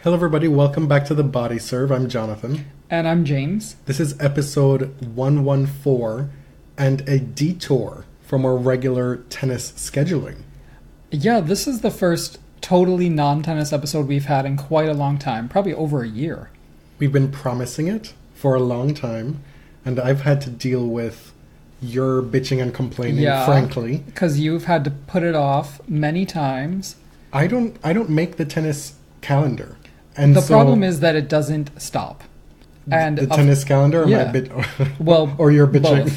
Hello, everybody. Welcome back to The Body Serve. I'm Jonathan. And I'm James. This is episode 114 and a detour from our regular tennis scheduling. Yeah, this is the first totally non-tennis episode we've had in quite a long time, probably over a year. We've been promising it for a long time, and I've had to deal with your bitching and complaining, frankly. Because you've had to put it off many times. I don't make the tennis calendar. And the problem is that it doesn't stop. And the tennis calendar, or yeah. or your bitching?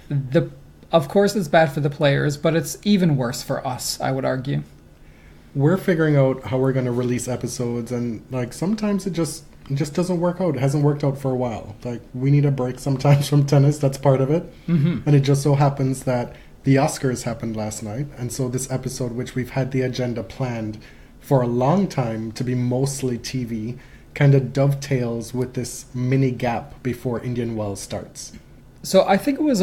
Both. Of course, it's bad for the players, but it's even worse for us, I would argue. We're figuring out how we're going to release episodes, and sometimes it just doesn't work out. It hasn't worked out for a while. We need a break sometimes from tennis. That's part of it. Mm-hmm. And it just so happens that the Oscars happened last night, and so this episode, which we've had the agenda planned for a long time to be mostly TV, kind of dovetails with this mini gap before Indian Wells starts. So I think it was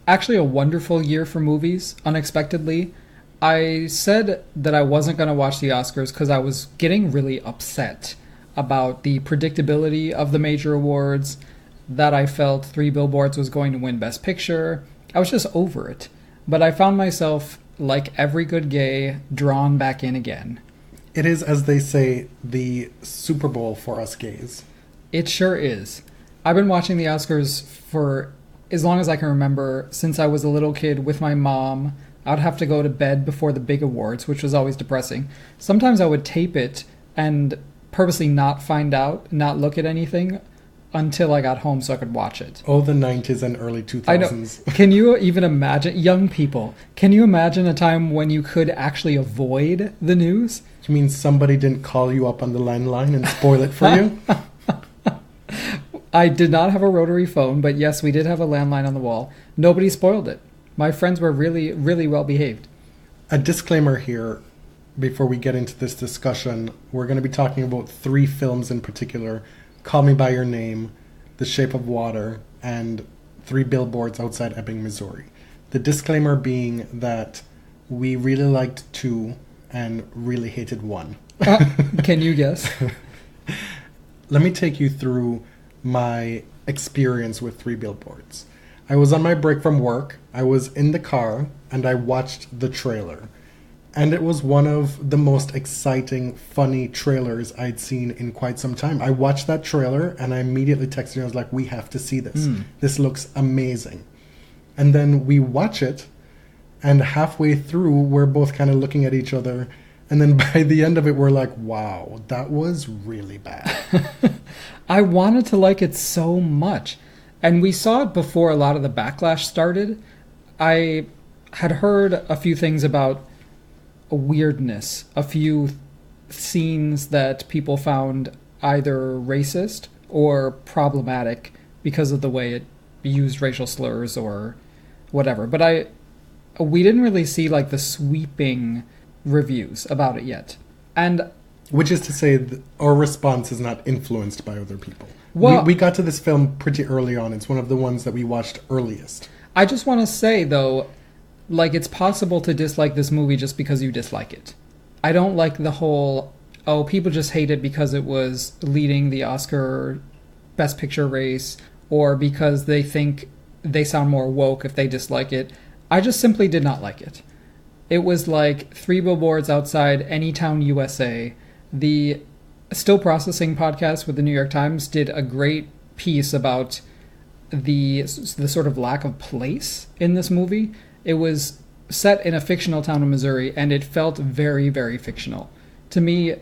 actually a wonderful year for movies, unexpectedly. I said that I wasn't going to watch the Oscars because I was getting really upset about the predictability of the major awards, that I felt Three Billboards was going to win Best Picture. I was just over it. But I found myself, like every good gay, drawn back in again. It is, as they say, the Super Bowl for us gays. It sure is. I've been watching the Oscars for as long as I can remember, since I was a little kid with my mom. I'd have to go to bed before the big awards, which was always depressing. Sometimes I would tape it and purposely not find out, not look at anything until I got home so I could watch it. Oh, the 90s and early 2000s. I know. Can you even imagine, young people, can you imagine a time when you could actually avoid the news? You mean somebody didn't call you up on the landline and spoil it for you? I did not have a rotary phone, but yes, we did have a landline on the wall. Nobody spoiled it. My friends were really, really well behaved. A disclaimer here, before we get into this discussion, we're going to be talking about 3 films in particular: Call Me By Your Name, The Shape of Water, and 3 Billboards Outside Ebbing, Missouri. The disclaimer being that we really liked 2 and really hated 1. Can you guess? Let me take you through my experience with 3 Billboards. I was on my break from work, I was in the car, and I watched the trailer. And it was one of the most exciting, funny trailers I'd seen in quite some time. I watched that trailer and I immediately texted you. I was like, we have to see this. This looks amazing. And then we watch it, and halfway through, we're both kind of looking at each other. And then by the end of it, we're like, wow, that was really bad. I wanted to like it so much. And we saw it before a lot of the backlash started. I had heard a few things about weirdness, a few scenes that people found either racist or problematic because of the way it used racial slurs or whatever. But we didn't really see the sweeping reviews about it yet. And which is to say, our response is not influenced by other people. Well, we got to this film pretty early on. It's one of the ones that we watched earliest. I just want to say, though, it's possible to dislike this movie just because you dislike it. I don't like the whole, people just hate it because it was leading the Oscar Best Picture race, or because they think they sound more woke if they dislike it. I just simply did not like it. It was like 3 Billboards Outside Anytown, USA. The Still Processing podcast with the New York Times did a great piece about the sort of lack of place in this movie. It was set in a fictional town in Missouri, and it felt very, very fictional. To me,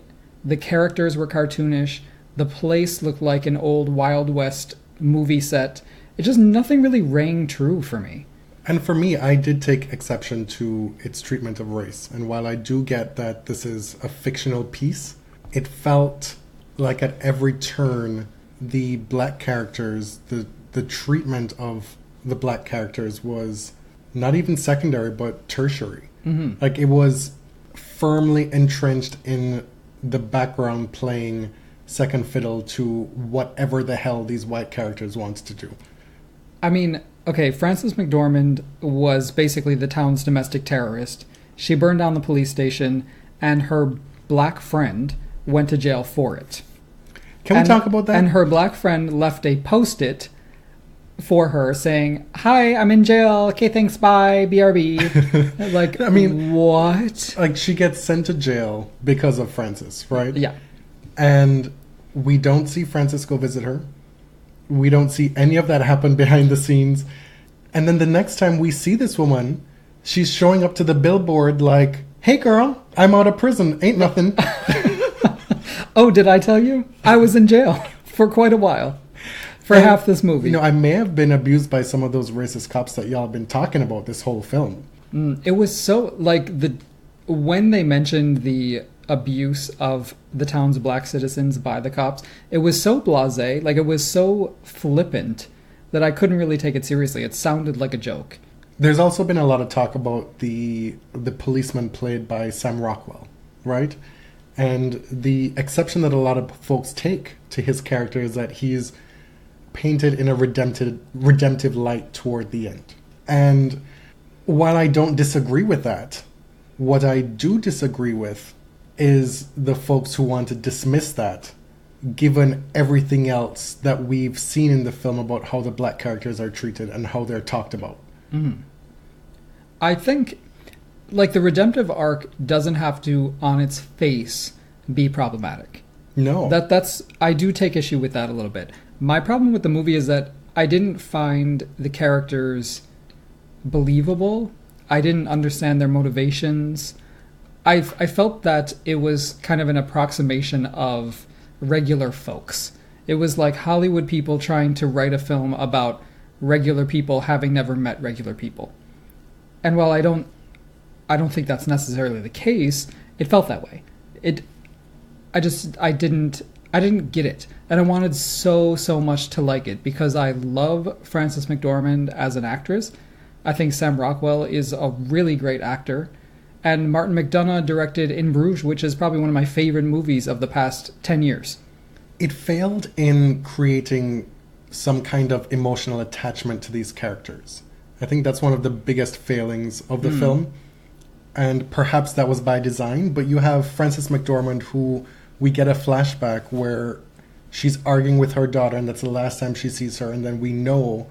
the characters were cartoonish. The place looked like an old Wild West movie set. It just, nothing really rang true for me. And for me, I did take exception to its treatment of race. And while I do get that this is a fictional piece, it felt like at every turn, the black characters, the treatment of the black characters was not even secondary, but tertiary. Mm-hmm. It was firmly entrenched in the background, playing second fiddle to whatever the hell these white characters wants to do. I mean, okay, Frances McDormand was basically the town's domestic terrorist. She burned down the police station, and her black friend went to jail for it. Can we talk about that? And her black friend left a post-it for her saying, "Hi, I'm in jail. Okay, thanks, bye, BRB." Like, I mean, what? Like, she gets sent to jail because of Frances, right? Yeah. And we don't see Frances go visit her. We don't see any of that happen behind the scenes. And then the next time we see this woman, she's showing up to the billboard like, "Hey girl, I'm out of prison. Ain't nothing." Oh, did I tell you? I was in jail for quite a while. For half this movie. You know, I may have been abused by some of those racist cops that y'all have been talking about this whole film. It was so, like, when they mentioned the abuse of the town's black citizens by the cops, it was so blasé, like, it was so flippant that I couldn't really take it seriously. It sounded like a joke. There's also been a lot of talk about the policeman played by Sam Rockwell, right? And the exception that a lot of folks take to his character is that he's painted in a redemptive light toward the end. And while I don't disagree with that, what I do disagree with is the folks who want to dismiss that, given everything else that we've seen in the film about how the black characters are treated and how they're talked about. Mm-hmm. I think, like, the redemptive arc doesn't have to, on its face, be problematic. No. That's I do take issue with that a little bit. My problem with the movie is that I didn't find the characters believable. I didn't understand their motivations. I felt that it was kind of an approximation of regular folks. It was like Hollywood people trying to write a film about regular people having never met regular people. And while I don't think that's necessarily the case, it felt that way. I didn't get it. And I wanted so much to like it because I love Frances McDormand as an actress. I think Sam Rockwell is a really great actor. And Martin McDonagh directed In Bruges, which is probably one of my favorite movies of the past 10 years. It failed in creating some kind of emotional attachment to these characters. I think that's one of the biggest failings of the film. And perhaps that was by design, but you have Frances McDormand, who we get a flashback where she's arguing with her daughter, and that's the last time she sees her, and then we know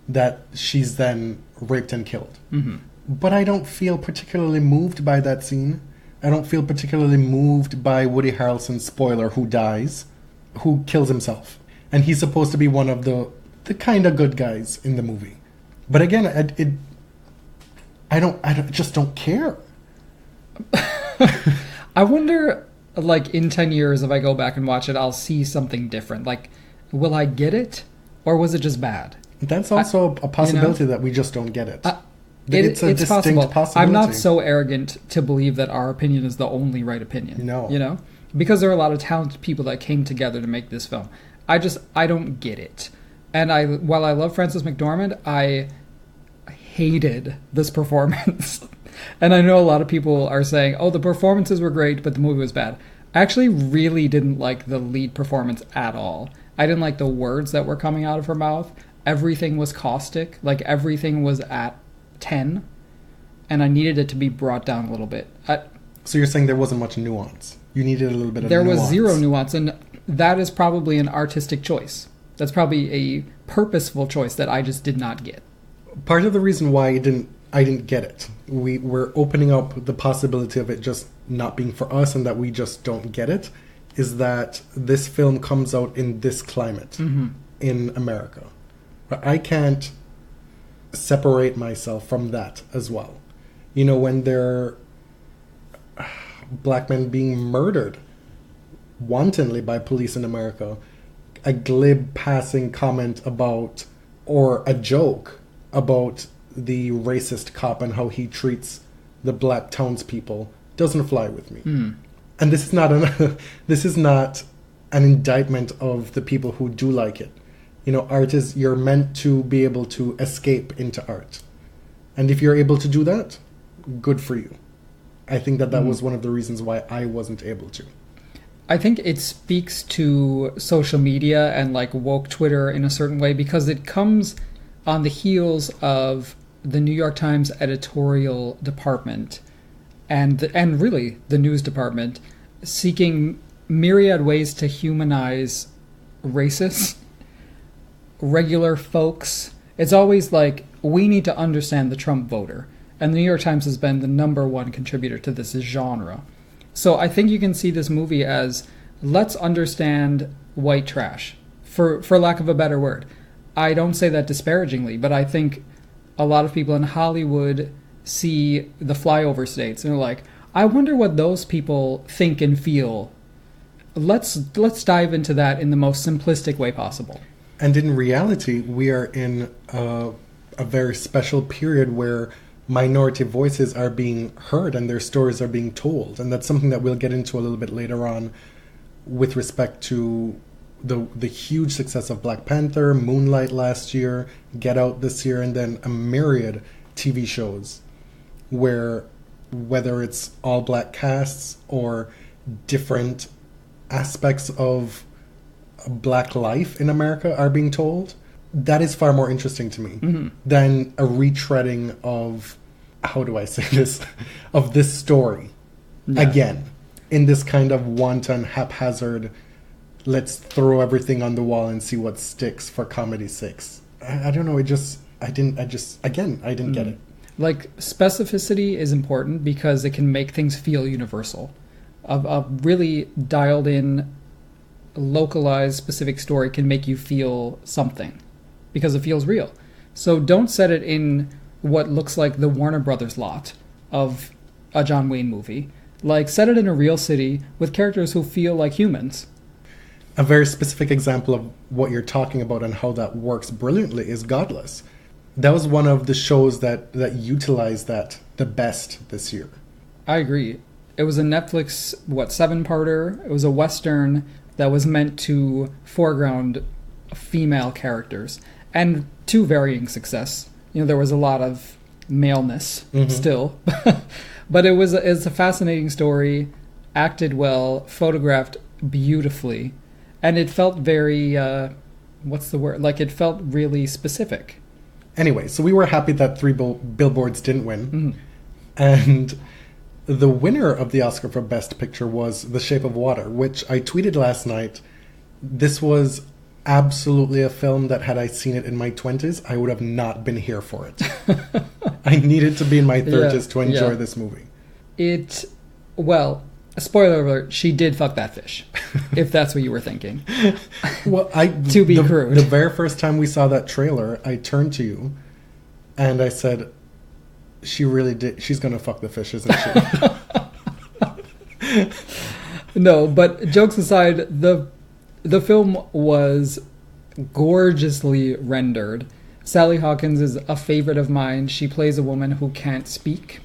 that she's then raped and killed. Mm-hmm. But I don't feel particularly moved by that scene. I don't feel particularly moved by Woody Harrelson's spoiler, who dies, who kills himself. And he's supposed to be one of the kind of good guys in the movie. But again, I just don't care. I wonder, like, in 10 years, if I go back and watch it, I'll see something different. Like, will I get it? Or was it just bad? That's also a possibility, that we just don't get it. It's a distinct possibility. I'm not so arrogant to believe that our opinion is the only right opinion. No. You know? Because there are a lot of talented people that came together to make this film. I don't get it. And while I love Frances McDormand, I hated this performance. And I know a lot of people are saying, oh, the performances were great, but the movie was bad. I actually really didn't like the lead performance at all. I didn't like the words that were coming out of her mouth. Everything was caustic. Like, everything was at 10. And I needed it to be brought down a little bit. So you're saying there wasn't much nuance? You needed a little bit of nuance. There was zero nuance, and that is probably an artistic choice. That's probably a purposeful choice that I just did not get. Part of the reason why I didn't get it, we're opening up the possibility of it just not being for us and that we just don't get it, is that this film comes out in this climate in America. But I can't separate myself from that as well. You know, when there are black men being murdered wantonly by police in America, a glib passing comment about, or a joke about the racist cop and how he treats the black townspeople doesn't fly with me. And this is not an indictment of the people who do like it. You know, art is, you're meant to be able to escape into art. And if you're able to do that, good for you. I think that was one of the reasons why I wasn't able to. I think it speaks to social media and, like, woke Twitter in a certain way, because it comes on the heels of the New York Times editorial department and really the news department seeking myriad ways to humanize racists, regular folks. It's always like, we need to understand the Trump voter. And the New York Times has been the number one contributor to this genre. So I think you can see this movie as, let's understand white trash, for lack of a better word. I don't say that disparagingly, but I think a lot of people in Hollywood see the flyover states and are like, I wonder what those people think and feel. Let's dive into that in the most simplistic way possible. And in reality, we are in a very special period where minority voices are being heard and their stories are being told. And that's something that we'll get into a little bit later on with respect to the huge success of Black Panther, Moonlight last year, Get Out this year, and then a myriad TV shows where, whether it's all black casts or different aspects of black life in America are being told, that is far more interesting to me than a retreading of, how do I say this, of this story again, in this kind of wanton, haphazard, let's throw everything on the wall and see what sticks for comedy's sakes. I don't know, I didn't get it. Like, specificity is important because it can make things feel universal. A really dialed in, localized, specific story can make you feel something because it feels real. So don't set it in what looks like the Warner Brothers lot of a John Wayne movie. Like, set it in a real city with characters who feel like humans. A very specific example of what you're talking about and how that works brilliantly is Godless. That was one of the shows that utilized that the best this year. I agree. It was a Netflix, 7-parter. It was a Western that was meant to foreground female characters. And to varying success. You know, there was a lot of maleness still. But it's a fascinating story, acted well, photographed beautifully. And it felt very, what's the word? Like, it felt really specific. Anyway, so we were happy that 3 Billboards didn't win. And the winner of the Oscar for Best Picture was The Shape of Water, which I tweeted last night. This was absolutely a film that, had I seen it in my 20s, I would have not been here for it. I needed to be in my 30s to enjoy this movie. Spoiler alert, she did fuck that fish, if that's what you were thinking. Well, to be crude. The very first time we saw that trailer, I turned to you and I said, she really did. She's going to fuck the fish, isn't she? No, but jokes aside, the film was gorgeously rendered. Sally Hawkins is a favorite of mine. She plays a woman who can't speak.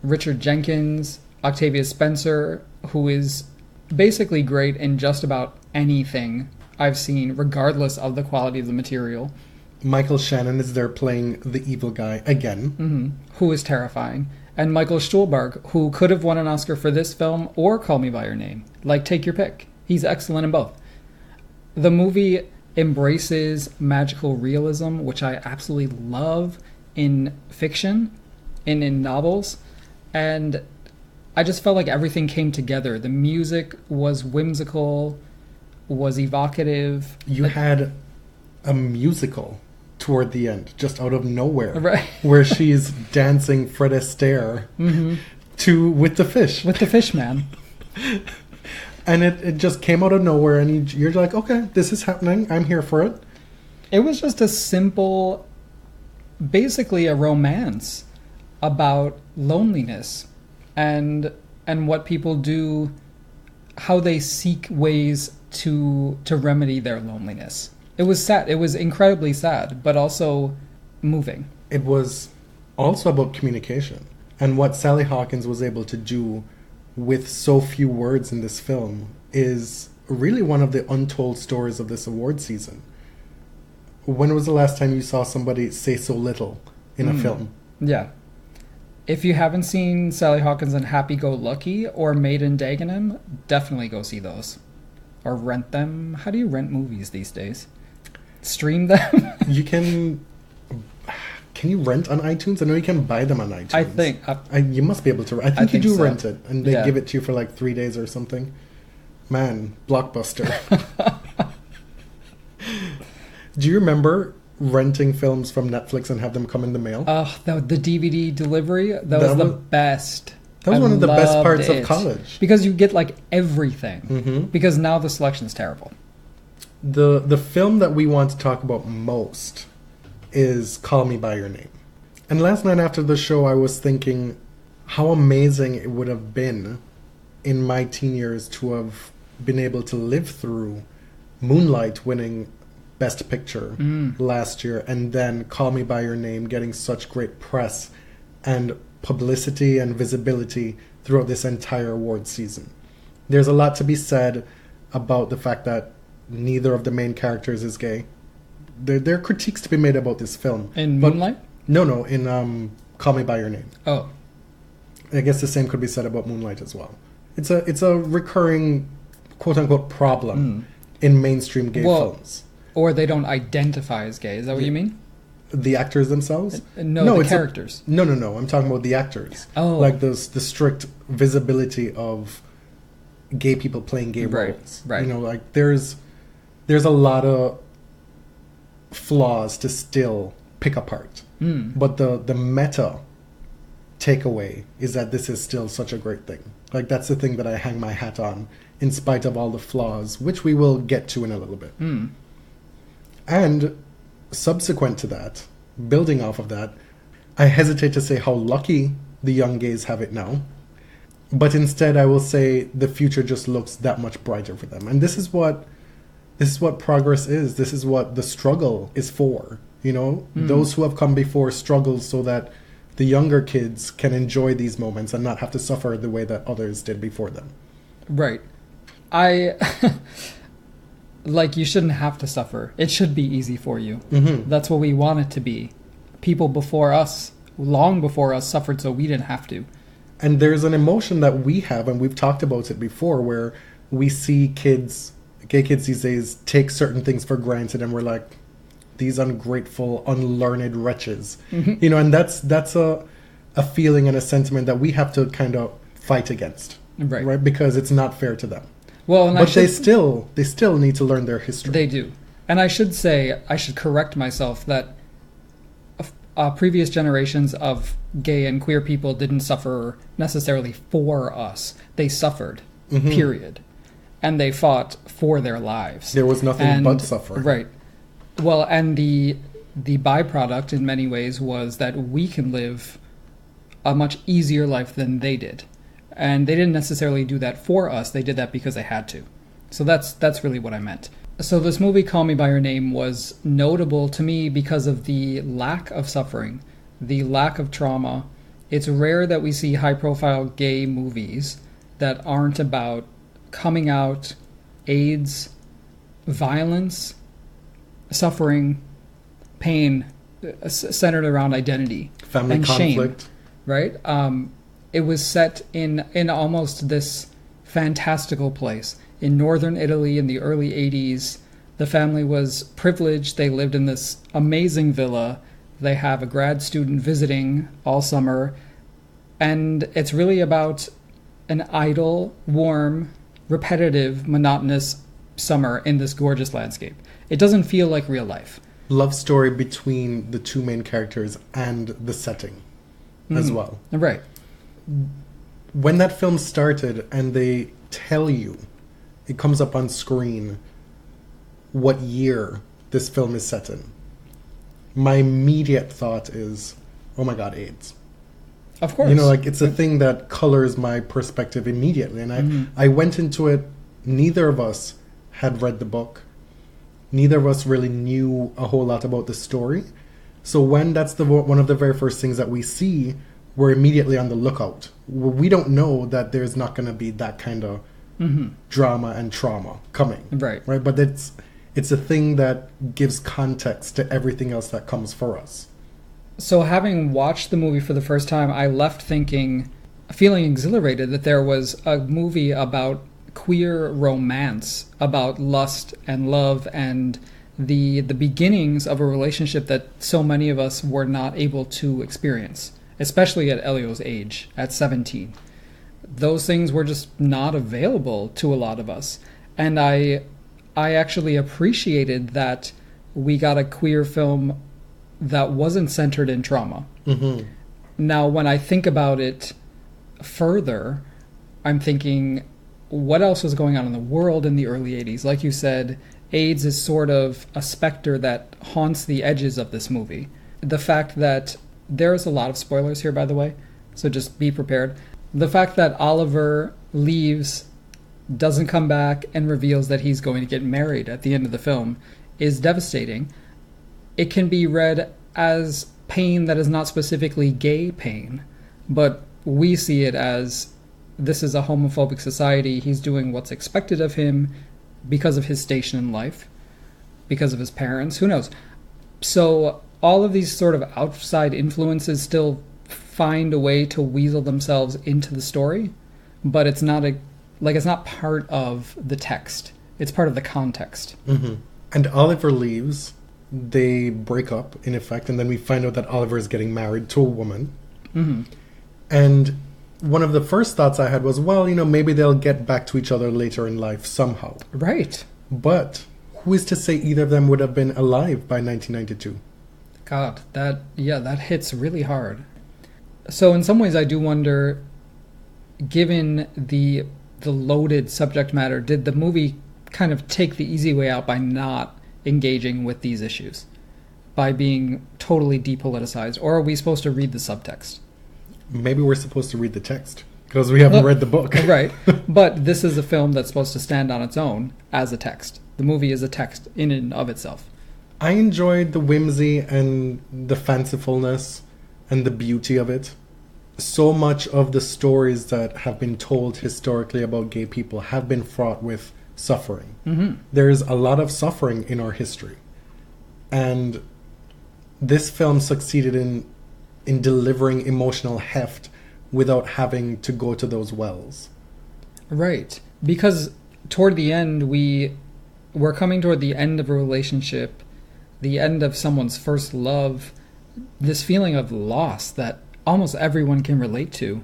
Richard Jenkins, Octavia Spencer, who is basically great in just about anything I've seen, regardless of the quality of the material. Michael Shannon is there playing the evil guy again. Who is terrifying. And Michael Stuhlbarg, who could have won an Oscar for this film or Call Me By Your Name. Like, take your pick. He's excellent in both. The movie embraces magical realism, which I absolutely love in fiction and in novels. And I just felt like everything came together. The music was whimsical, was evocative. You had a musical toward the end, just out of nowhere, right? Where she's dancing Fred Astaire with the fish. With the fish man. And it just came out of nowhere, and you're like, okay, this is happening. I'm here for it. It was just a simple, basically a romance about loneliness and what people do, how they seek ways to remedy their loneliness. It was sad. It was incredibly sad, but also moving. It was also about communication. And what Sally Hawkins was able to do with so few words in this film is really one of the untold stories of this award season. When was the last time you saw somebody say so little in a film? Yeah. If you haven't seen Sally Hawkins in Happy Go Lucky or Made in Dagenham, definitely go see those. Or rent them. How do you rent movies these days? Stream them? You can you rent on iTunes? I know you can buy them on iTunes. I think. You must be able to. I think you do so. Rent it, and they give it to you for like 3 days or something. Man, Blockbuster. Do you remember renting films from Netflix and have them come in the mail? The DVD delivery, that was the best. That was one of the best parts it. of college. Because you get like everything. Mm-hmm. Because now the selection's terrible. The film that we want to talk about most is Call Me By Your Name. And last night after the show, I was thinking how amazing it would have been in my teen years to have been able to live through Moonlight winning Best Picture last year, and then Call Me By Your Name getting such great press and publicity and visibility throughout this entire award season. There's a lot to be said about the fact that neither of the main characters is gay. There are critiques to be made about this film. In Moonlight? No, in Call Me By Your Name. Oh. I guess the same could be said about Moonlight as well. It's a recurring quote-unquote problem in mainstream gay films. Or they don't identify as gay. Is that what you mean? The actors themselves? No, the characters. No. I'm talking about the actors. Oh. Like the strict visibility of gay people playing gay roles. Right. You know, like there's a lot of flaws to still pick apart. But the meta takeaway is that this is still such a great thing. Like that's the thing that I hang my hat on in spite of all the flaws, which we will get to in a little bit. And subsequent to that, building off of that, I hesitate to say how lucky the young gays have it now. But instead, I will say the future just looks that much brighter for them. And this is what progress is. This is what the struggle is for. You know, those who have come before struggled so that the younger kids can enjoy these moments and not have to suffer the way that others did before them. Right. Like, you shouldn't have to suffer. It should be easy for you. That's what we want it to be. People before us, long before us, suffered so we didn't have to. And there's an emotion that we have, and we've talked about it before, where we see gay kids these days, take certain things for granted, and we're like, these ungrateful, unlearned wretches. You know, and that's a feeling and a sentiment that we have to kind of fight against. Right? Because it's not fair to them. Well, but they still need to learn their history. They do. And I should say, I should correct myself that previous generations of gay and queer people didn't suffer necessarily for us. They suffered, period. And they fought for their lives. There was nothing but suffering. Right. Well, and the byproduct in many ways was that we can live a much easier life than they did. And they didn't necessarily do that for us. They did that because they had to. So that's really what I meant. So this movie, Call Me By Your Name, was notable to me because of the lack of suffering, the lack of trauma. It's rare that we see high-profile gay movies that aren't about coming out, AIDS, violence, suffering, pain, centered around identity. Family and conflict. Shame, right? It was set in almost this fantastical place. In northern Italy in the early 80s, the family was privileged. They lived in this amazing villa. They have a grad student visiting all summer. And it's really about an idle, warm, repetitive, monotonous summer in this gorgeous landscape. It doesn't feel like real life. Love story between the two main characters and the setting as well. Right. When that film started and they tell you, it comes up on screen, what year this film is set in, my immediate thought is, oh my God, AIDS. Of course. You know, like it's a thing that colors my perspective immediately. And I went into it, neither of us had read the book. Neither of us really knew a whole lot about the story. So when that's one of the very first things that we see, we're immediately on the lookout. We don't know that there's not going to be that kind of drama and trauma coming. Right. But it's a thing that gives context to everything else that comes for us. So having watched the movie for the first time, I left feeling exhilarated that there was a movie about queer romance, about lust and love and the beginnings of a relationship that so many of us were not able to experience, especially at Elio's age, at 17. those things were just not available to a lot of us. And I actually appreciated that we got a queer film that wasn't centered in trauma. Mm-hmm. Now, when I think about it further, I'm thinking, what else was going on in the world in the early 80s? Like you said, AIDS is sort of a specter that haunts the edges of this movie. The fact that there's a lot of spoilers here, by the way, so just be prepared. The fact that Oliver leaves, doesn't come back, and reveals that he's going to get married at the end of the film is devastating. It can be read as pain that is not specifically gay pain, but we see it as this is a homophobic society. He's doing what's expected of him because of his station in life, because of his parents, who knows. So all of these sort of outside influences still find a way to weasel themselves into the story, but it's not it's not part of the text. It's part of the context. Mm-hmm. And Oliver leaves. They break up, in effect, and then we find out that Oliver is getting married to a woman. Mm-hmm. And one of the first thoughts I had was, well, maybe they'll get back to each other later in life somehow. Right. But who is to say either of them would have been alive by 1992? God, that hits really hard. So in some ways I do wonder, given the loaded subject matter, did the movie kind of take the easy way out by not engaging with these issues, by being totally depoliticized? Or are we supposed to read the subtext? Maybe we're supposed to read the text, because we haven't read the book. Right. But this is a film that's supposed to stand on its own as a text. The movie is a text in and of itself. I enjoyed the whimsy and the fancifulness and the beauty of it. So much of the stories that have been told historically about gay people have been fraught with suffering. Mm-hmm. There's a lot of suffering in our history. And this film succeeded in delivering emotional heft without having to go to those wells. Right. Because toward the end, we're coming toward the end of a relationship, the end of someone's first love, this feeling of loss that almost everyone can relate to,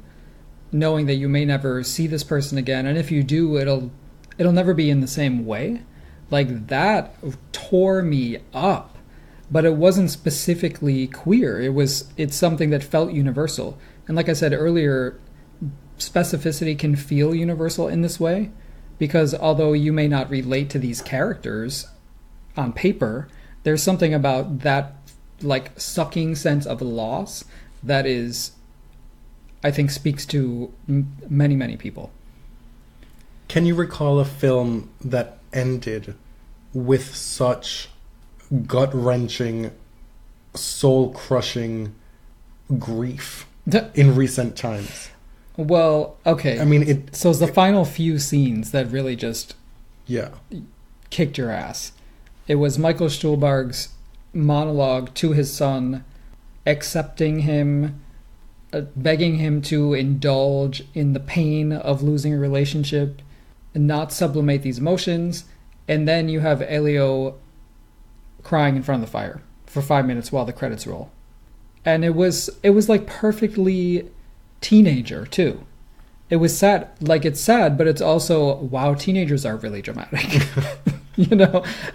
knowing that you may never see this person again, and if you do, it'll never be in the same way. Like, that tore me up. But it wasn't specifically queer. It's something that felt universal. And like I said earlier, specificity can feel universal in this way, because although you may not relate to these characters on paper, there's something about that sucking sense of loss that is, I think, speaks to many, many people. Can you recall a film that ended with such gut-wrenching, soul-crushing grief in recent times? Well, okay. I mean, so it's the final few scenes that really just yeah, kicked your ass. It was Michael Stuhlbarg's monologue to his son, accepting him, begging him to indulge in the pain of losing a relationship, and not sublimate these emotions. And then you have Elio crying in front of the fire for 5 minutes while the credits roll. And it was like perfectly teenager too. It was sad. Like, it's sad, but it's also, wow, teenagers are really dramatic. And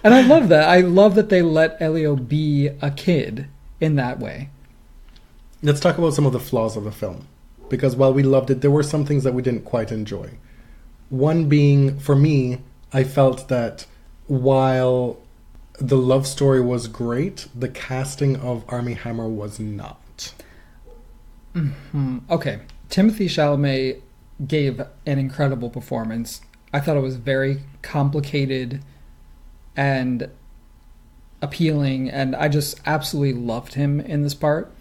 I love that. I love that they let Elio be a kid in that way. Let's talk about some of the flaws of the film, because while we loved it, there were some things that we didn't quite enjoy. One being, for me, I felt that while the love story was great, the casting of Armie Hammer was not. Mm-hmm. Okay. Timothée Chalamet gave an incredible performance. I thought it was very complicated and appealing, and I just absolutely loved him in this part.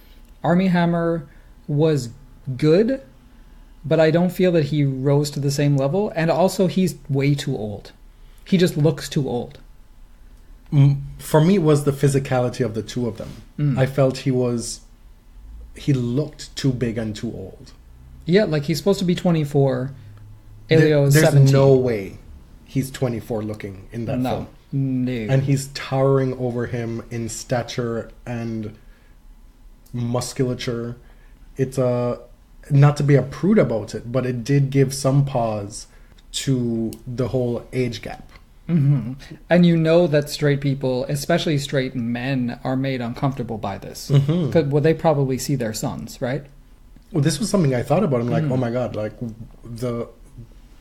Armie Hammer was good, but I don't feel that he rose to the same level, and also he's way too old. He just looks too old. For me, it was the physicality of the two of them. I felt he looked too big and too old. Yeah, like he's supposed to be 24. Elio is 17. There's no way he's 24 looking in that film. No. And he's towering over him in stature and musculature. It's a not to be a prude about it, but it did give some pause to the whole age gap. Mm-hmm. And you know that straight people, especially straight men, are made uncomfortable by this. Because well, they probably see their sons, right? Well, this was something I thought about. I'm like, oh my God, like the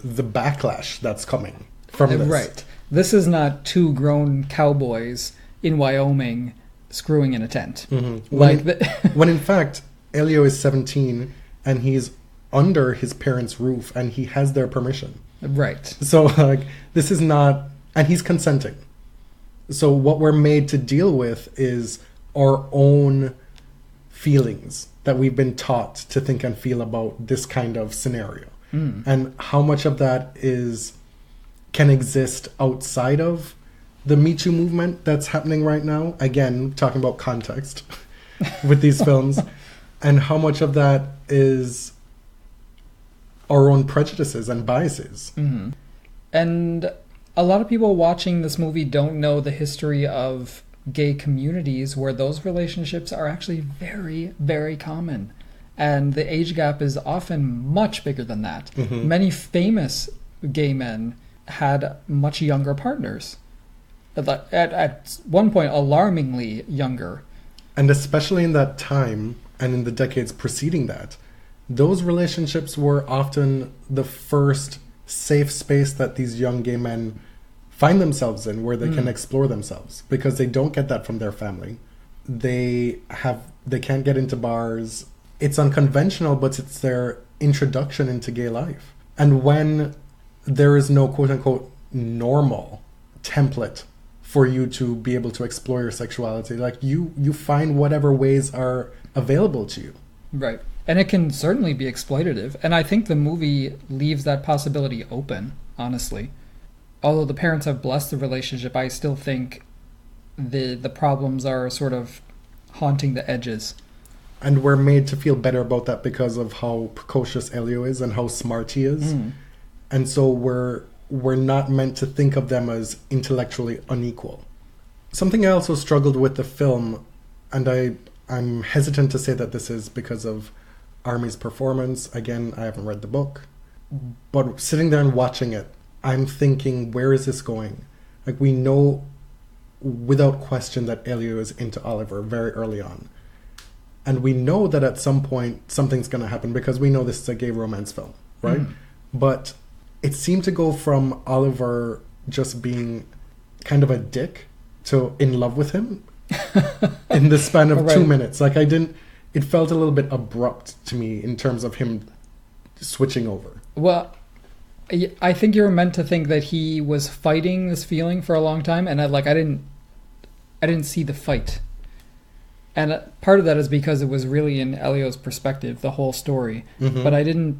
backlash that's coming from this. Right. This is not two grown cowboys in Wyoming screwing in a tent. When in fact, Elio is 17 and he's under his parents' roof and he has their permission. Right. So like this is not, and he's consenting. So what we're made to deal with is our own feelings that we've been taught to think and feel about this kind of scenario. And how much of that can exist outside of the Me Too movement that's happening right now. Again, talking about context with these films, and how much of that is our own prejudices and biases. And a lot of people watching this movie don't know the history of gay communities where those relationships are actually very, very common. And the age gap is often much bigger than that. Many famous gay men had much younger partners. At one point, alarmingly younger. And especially in that time and in the decades preceding that, those relationships were often the first safe space that these young gay men find themselves in, where they can explore themselves, because they don't get that from their family. They can't get into bars. It's unconventional, but it's their introduction into gay life. And when there is no quote unquote normal template for you to be able to explore your sexuality, like you find whatever ways are available to you. Right. And it can certainly be exploitative. And I think the movie leaves that possibility open, honestly. Although the parents have blessed the relationship, I still think the problems are sort of haunting the edges. And we're made to feel better about that because of how precocious Elio is and how smart he is. And so we're not meant to think of them as intellectually unequal. Something I also struggled with the film, and I'm hesitant to say that this is because of Army's performance. Again, I haven't read the book. But sitting there and watching it, I'm thinking, where is this going? Like, we know without question that Elio is into Oliver very early on. And we know that at some point something's going to happen because we know this is a gay romance film, right? But it seemed to go from Oliver just being kind of a dick to in love with him in the span of 2 minutes. Like, it felt a little bit abrupt to me in terms of him switching over. Well, I think you're meant to think that he was fighting this feeling for a long time, and I didn't see the fight. And part of that is because it was really in Elio's perspective, the whole story. But I didn't,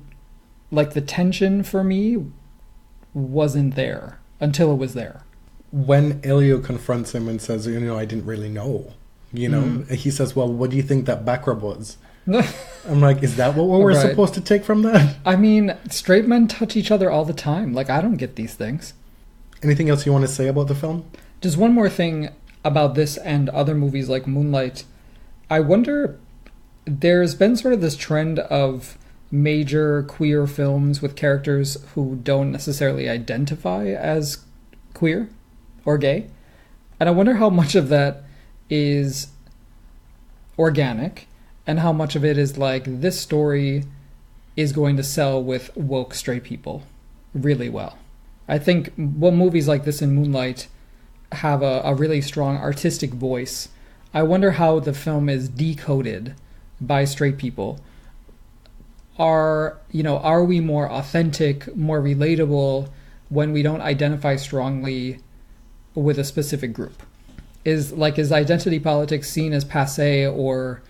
like, the tension for me wasn't there until it was there. When Elio confronts him and says, I didn't really know, he says, well, what do you think that back rub was? I'm like, is that what we're supposed to take from that? I mean, straight men touch each other all the time. Like, I don't get these things. Anything else you want to say about the film? Just one more thing about this and other movies like Moonlight. I wonder, there's been sort of this trend of major queer films with characters who don't necessarily identify as queer or gay. And I wonder how much of that is organic and how much of it is like, this story is going to sell with woke straight people really well. I think movies like this and Moonlight have a really strong artistic voice. I wonder how the film is decoded by straight people. Are we more authentic, more relatable when we don't identify strongly with a specific group? Is identity politics seen as passé or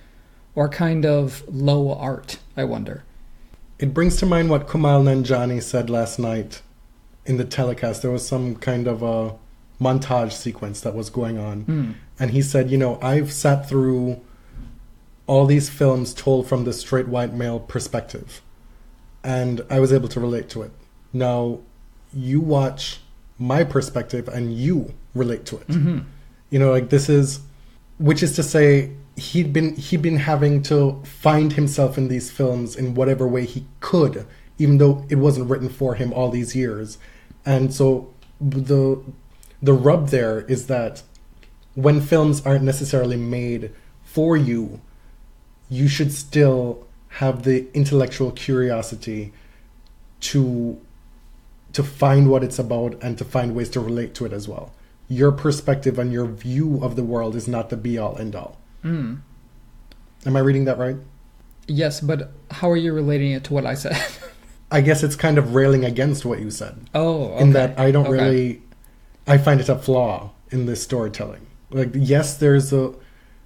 kind of low art, I wonder? It brings to mind what Kumail Nanjiani said last night in the telecast. There was some kind of a montage sequence that was going on. And he said, I've sat through all these films told from the straight white male perspective, and I was able to relate to it. Now, you watch my perspective and you relate to it. This is, which is to say, he'd been having to find himself in these films in whatever way he could, even though it wasn't written for him all these years. And so the rub there is that when films aren't necessarily made for you, you should still have the intellectual curiosity to find what it's about and to find ways to relate to it as well. Your perspective and your view of the world is not the be-all, end-all. Mm. Am I reading that right? Yes, but how are you relating it to what I said? I guess it's kind of railing against what you said. Oh, okay. In that I don't really... I find it a flaw in this storytelling. Like, yes,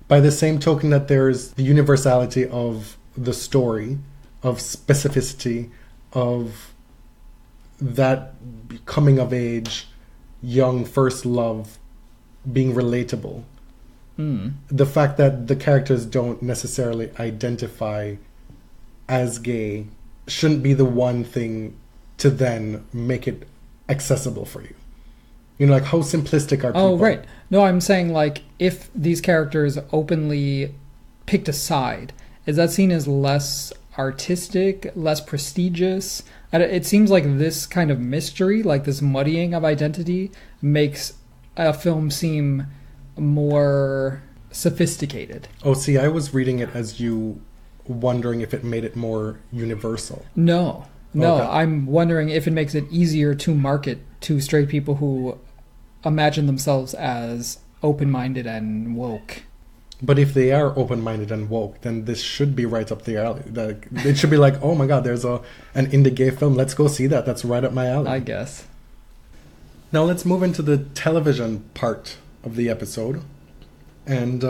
by the same token that there's the universality of the story, of specificity, of that coming of age, young first love being relatable. The fact that the characters don't necessarily identify as gay shouldn't be the one thing to then make it accessible for you. You know, like, how simplistic are people? Oh, right. No, I'm saying, like, if these characters openly picked a side, is that seen as less artistic, less prestigious? It seems like this kind of mystery, like this muddying of identity, makes a film seem more sophisticated. Oh, see, I was reading it as you wondering if it made it more universal. No, okay. I'm wondering if it makes it easier to market to straight people who imagine themselves as open-minded and woke. But if they are open-minded and woke, then this should be right up their alley. It should be like, oh my god, there's an indie gay film. Let's go see that. That's right up my alley. I guess. Now let's move into the television part of the episode. And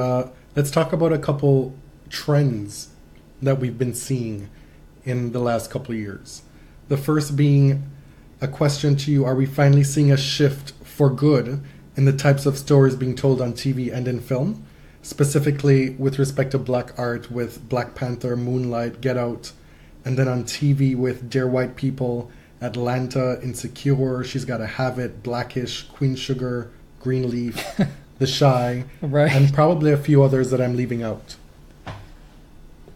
let's talk about a couple trends that we've been seeing in the last couple of years. The first being a question to you: are we finally seeing a shift for good in the types of stories being told on TV and in film? Specifically with respect to black art with Black Panther, Moonlight, Get Out, and then on TV with Dear White People, Atlanta, Insecure, She's Gotta Have It, Blackish, Queen Sugar, Greenleaf, The Shy, right, and probably a few others that I'm leaving out.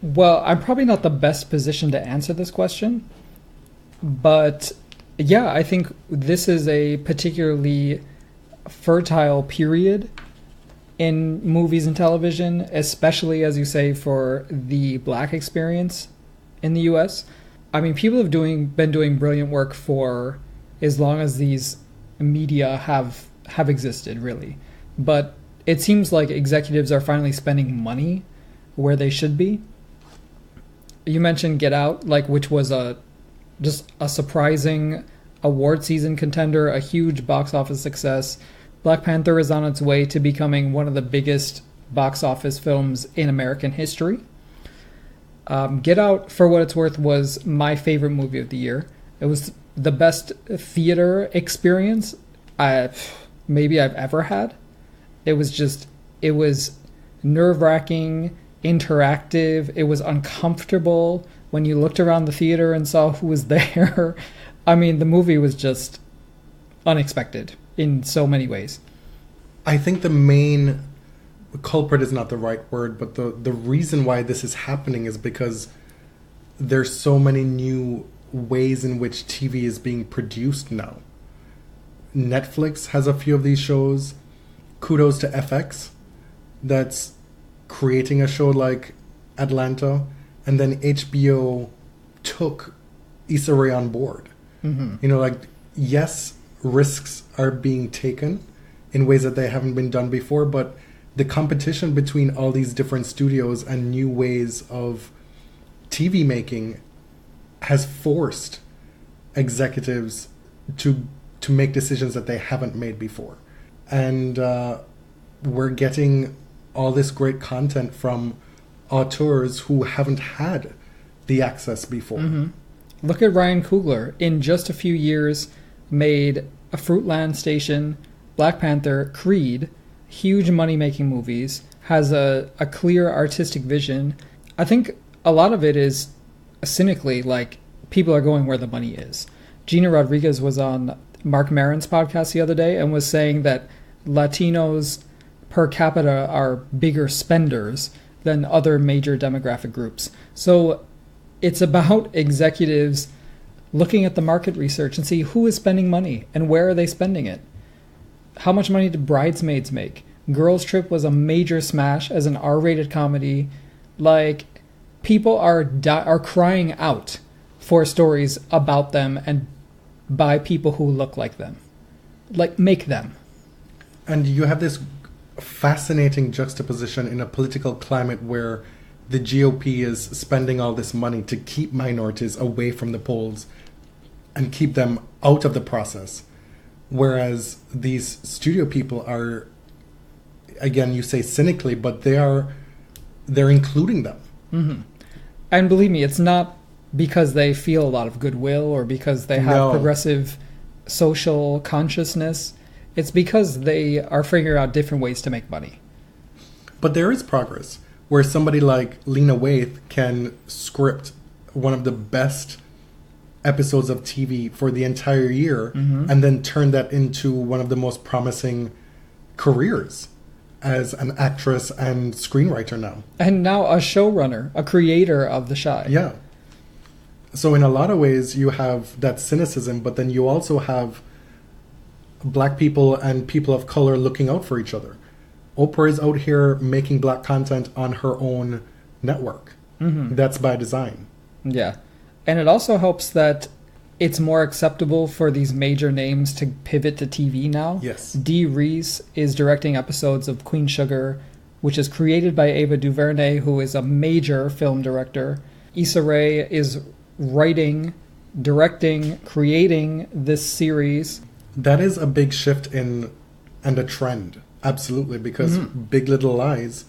Well, I'm probably not the best position to answer this question, but yeah, I think this is a particularly fertile period in movies and television, especially, as you say, for the black experience in the US. I mean, people have been doing brilliant work for as long as these media have existed, really. But it seems like executives are finally spending money where they should be. You mentioned Get Out, which was just a surprising award season contender, a huge box office success. Black Panther is on its way to becoming one of the biggest box office films in American history. Get Out, for what it's worth, was my favorite movie of the year. It was the best theater experience maybe I've ever had. It was nerve-wracking, interactive. It was uncomfortable when you looked around the theater and saw who was there. I mean, the movie was just unexpected in so many ways. I think the main culprit is not the right word, but the reason why this is happening is because there's so many new ways in which TV is being produced now. Netflix has a few of these shows. Kudos to FX that's creating a show like Atlanta, and then HBO took Issa Rae on board. Mm-hmm. You know, yes, risks are being taken in ways that they haven't been done before, but the competition between all these different studios and new ways of TV making has forced executives to make decisions that they haven't made before. And we're getting all this great content from auteurs who haven't had the access before. Mm-hmm. Look at Ryan Coogler. In just a few years, made a Fruitland Station, Black Panther, Creed, huge money-making movies, has a clear artistic vision. I think a lot of it is cynically people are going where the money is. Gina Rodriguez was on Mark Maron's podcast the other day and was saying that Latinos per capita are bigger spenders than other major demographic groups. So it's about executives looking at the market research and see who is spending money and where are they spending it. How much money did Bridesmaids make? Girls Trip was a major smash as an R-rated comedy. Like, people are crying out for stories about them and by people who look like them. Like, make them. And you have this fascinating juxtaposition in a political climate where the GOP is spending all this money to keep minorities away from the polls and keep them out of the process. Whereas these studio people are, again, you say cynically, but they're including them. Mm-hmm. And believe me, it's not because they feel a lot of goodwill or because they have progressive social consciousness. It's because they are figuring out different ways to make money. But there is progress, where somebody like Lena Waithe can script one of the best episodes of TV for the entire year, and then turn that into one of the most promising careers as an actress and screenwriter now. And now a showrunner, a creator of the show. Yeah. So in a lot of ways, you have that cynicism, but then you also have Black people and people of color looking out for each other. Oprah is out here making Black content on her own network. That's by design. Yeah. And it also helps that it's more acceptable for these major names to pivot to TV now. Yes. Dee Reese is directing episodes of Queen Sugar, which is created by Ava DuVernay, who is a major film director. Issa Rae is writing, directing, creating this series. That is a big shift and a trend. Absolutely. Because Big Little Lies,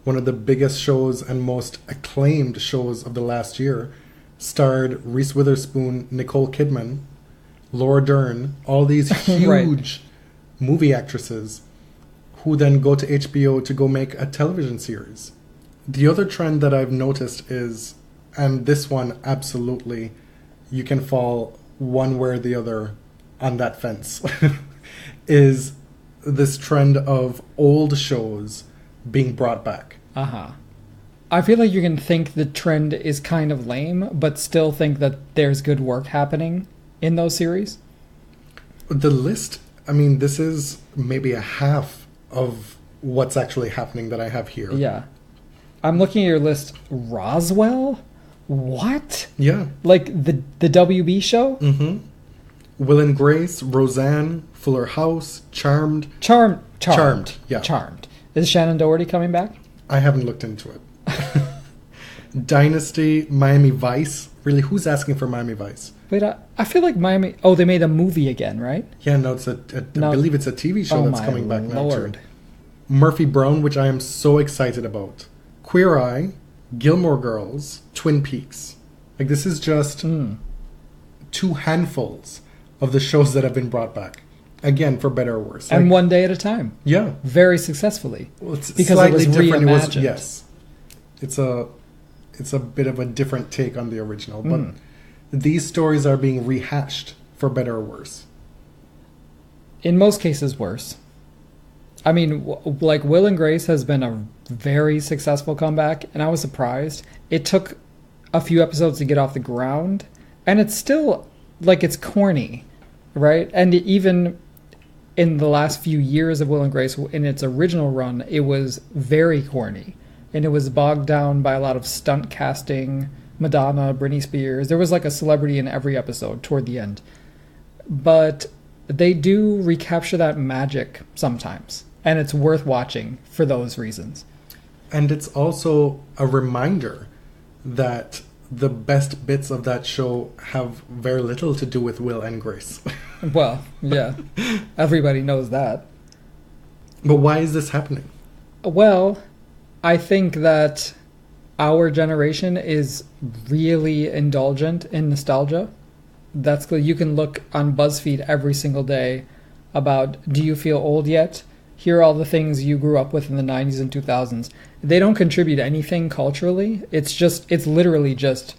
one of the biggest shows and most acclaimed shows of the last year, starred Reese Witherspoon, Nicole Kidman, Laura Dern, all these huge movie actresses who then go to HBO to go make a television series. The other trend that I've noticed is, and this one absolutely, you can fall one way or the other on that fence, is this trend of old shows being brought back. I feel like you can think the trend is kind of lame, but still think that there's good work happening in those series. The list, I mean, this is maybe a half of what's actually happening that I have here. Yeah. I'm looking at your list. Roswell? What? Yeah. Like the WB show? Will and Grace, Roseanne, Fuller House, Charmed. Charmed. Yeah. Charmed. Is Shannon Doherty coming back? I haven't looked into it. Dynasty, Miami Vice. Really, who's asking for Miami Vice? Wait, I feel like Miami... Oh, they made a movie again, right? Yeah, no, it's I believe it's a TV show that's coming back now, too. Murphy Brown, which I am so excited about. Queer Eye, Gilmore Girls, Twin Peaks. Like, this is just two handfuls of the shows that have been brought back. Again, for better or worse. And one day at a time. Yeah. Very successfully. Well, it's because slightly it was different. reimagined. Yes. It's a bit of a different take on the original, but these stories are being rehashed for better or worse. In most cases, worse. I mean, like Will and Grace has been a very successful comeback, and I was surprised. It took a few episodes to get off the ground, and it's still, like, it's corny, right? And even in the last few years of Will and Grace, in its original run, it was very corny. And it was bogged down by a lot of stunt casting, Madonna, Britney Spears. There was like a celebrity in every episode toward the end. But they do recapture that magic sometimes. And it's worth watching for those reasons. And it's also a reminder that the best bits of that show have very little to do with Will and Grace. Well, yeah. Everybody knows that. But why is this happening? Well, I think that our generation is really indulgent in nostalgia. That's good. You can look on BuzzFeed every single day about, do you feel old yet? Here are all the things you grew up with in the 90s and 2000s. They don't contribute anything culturally. It's literally just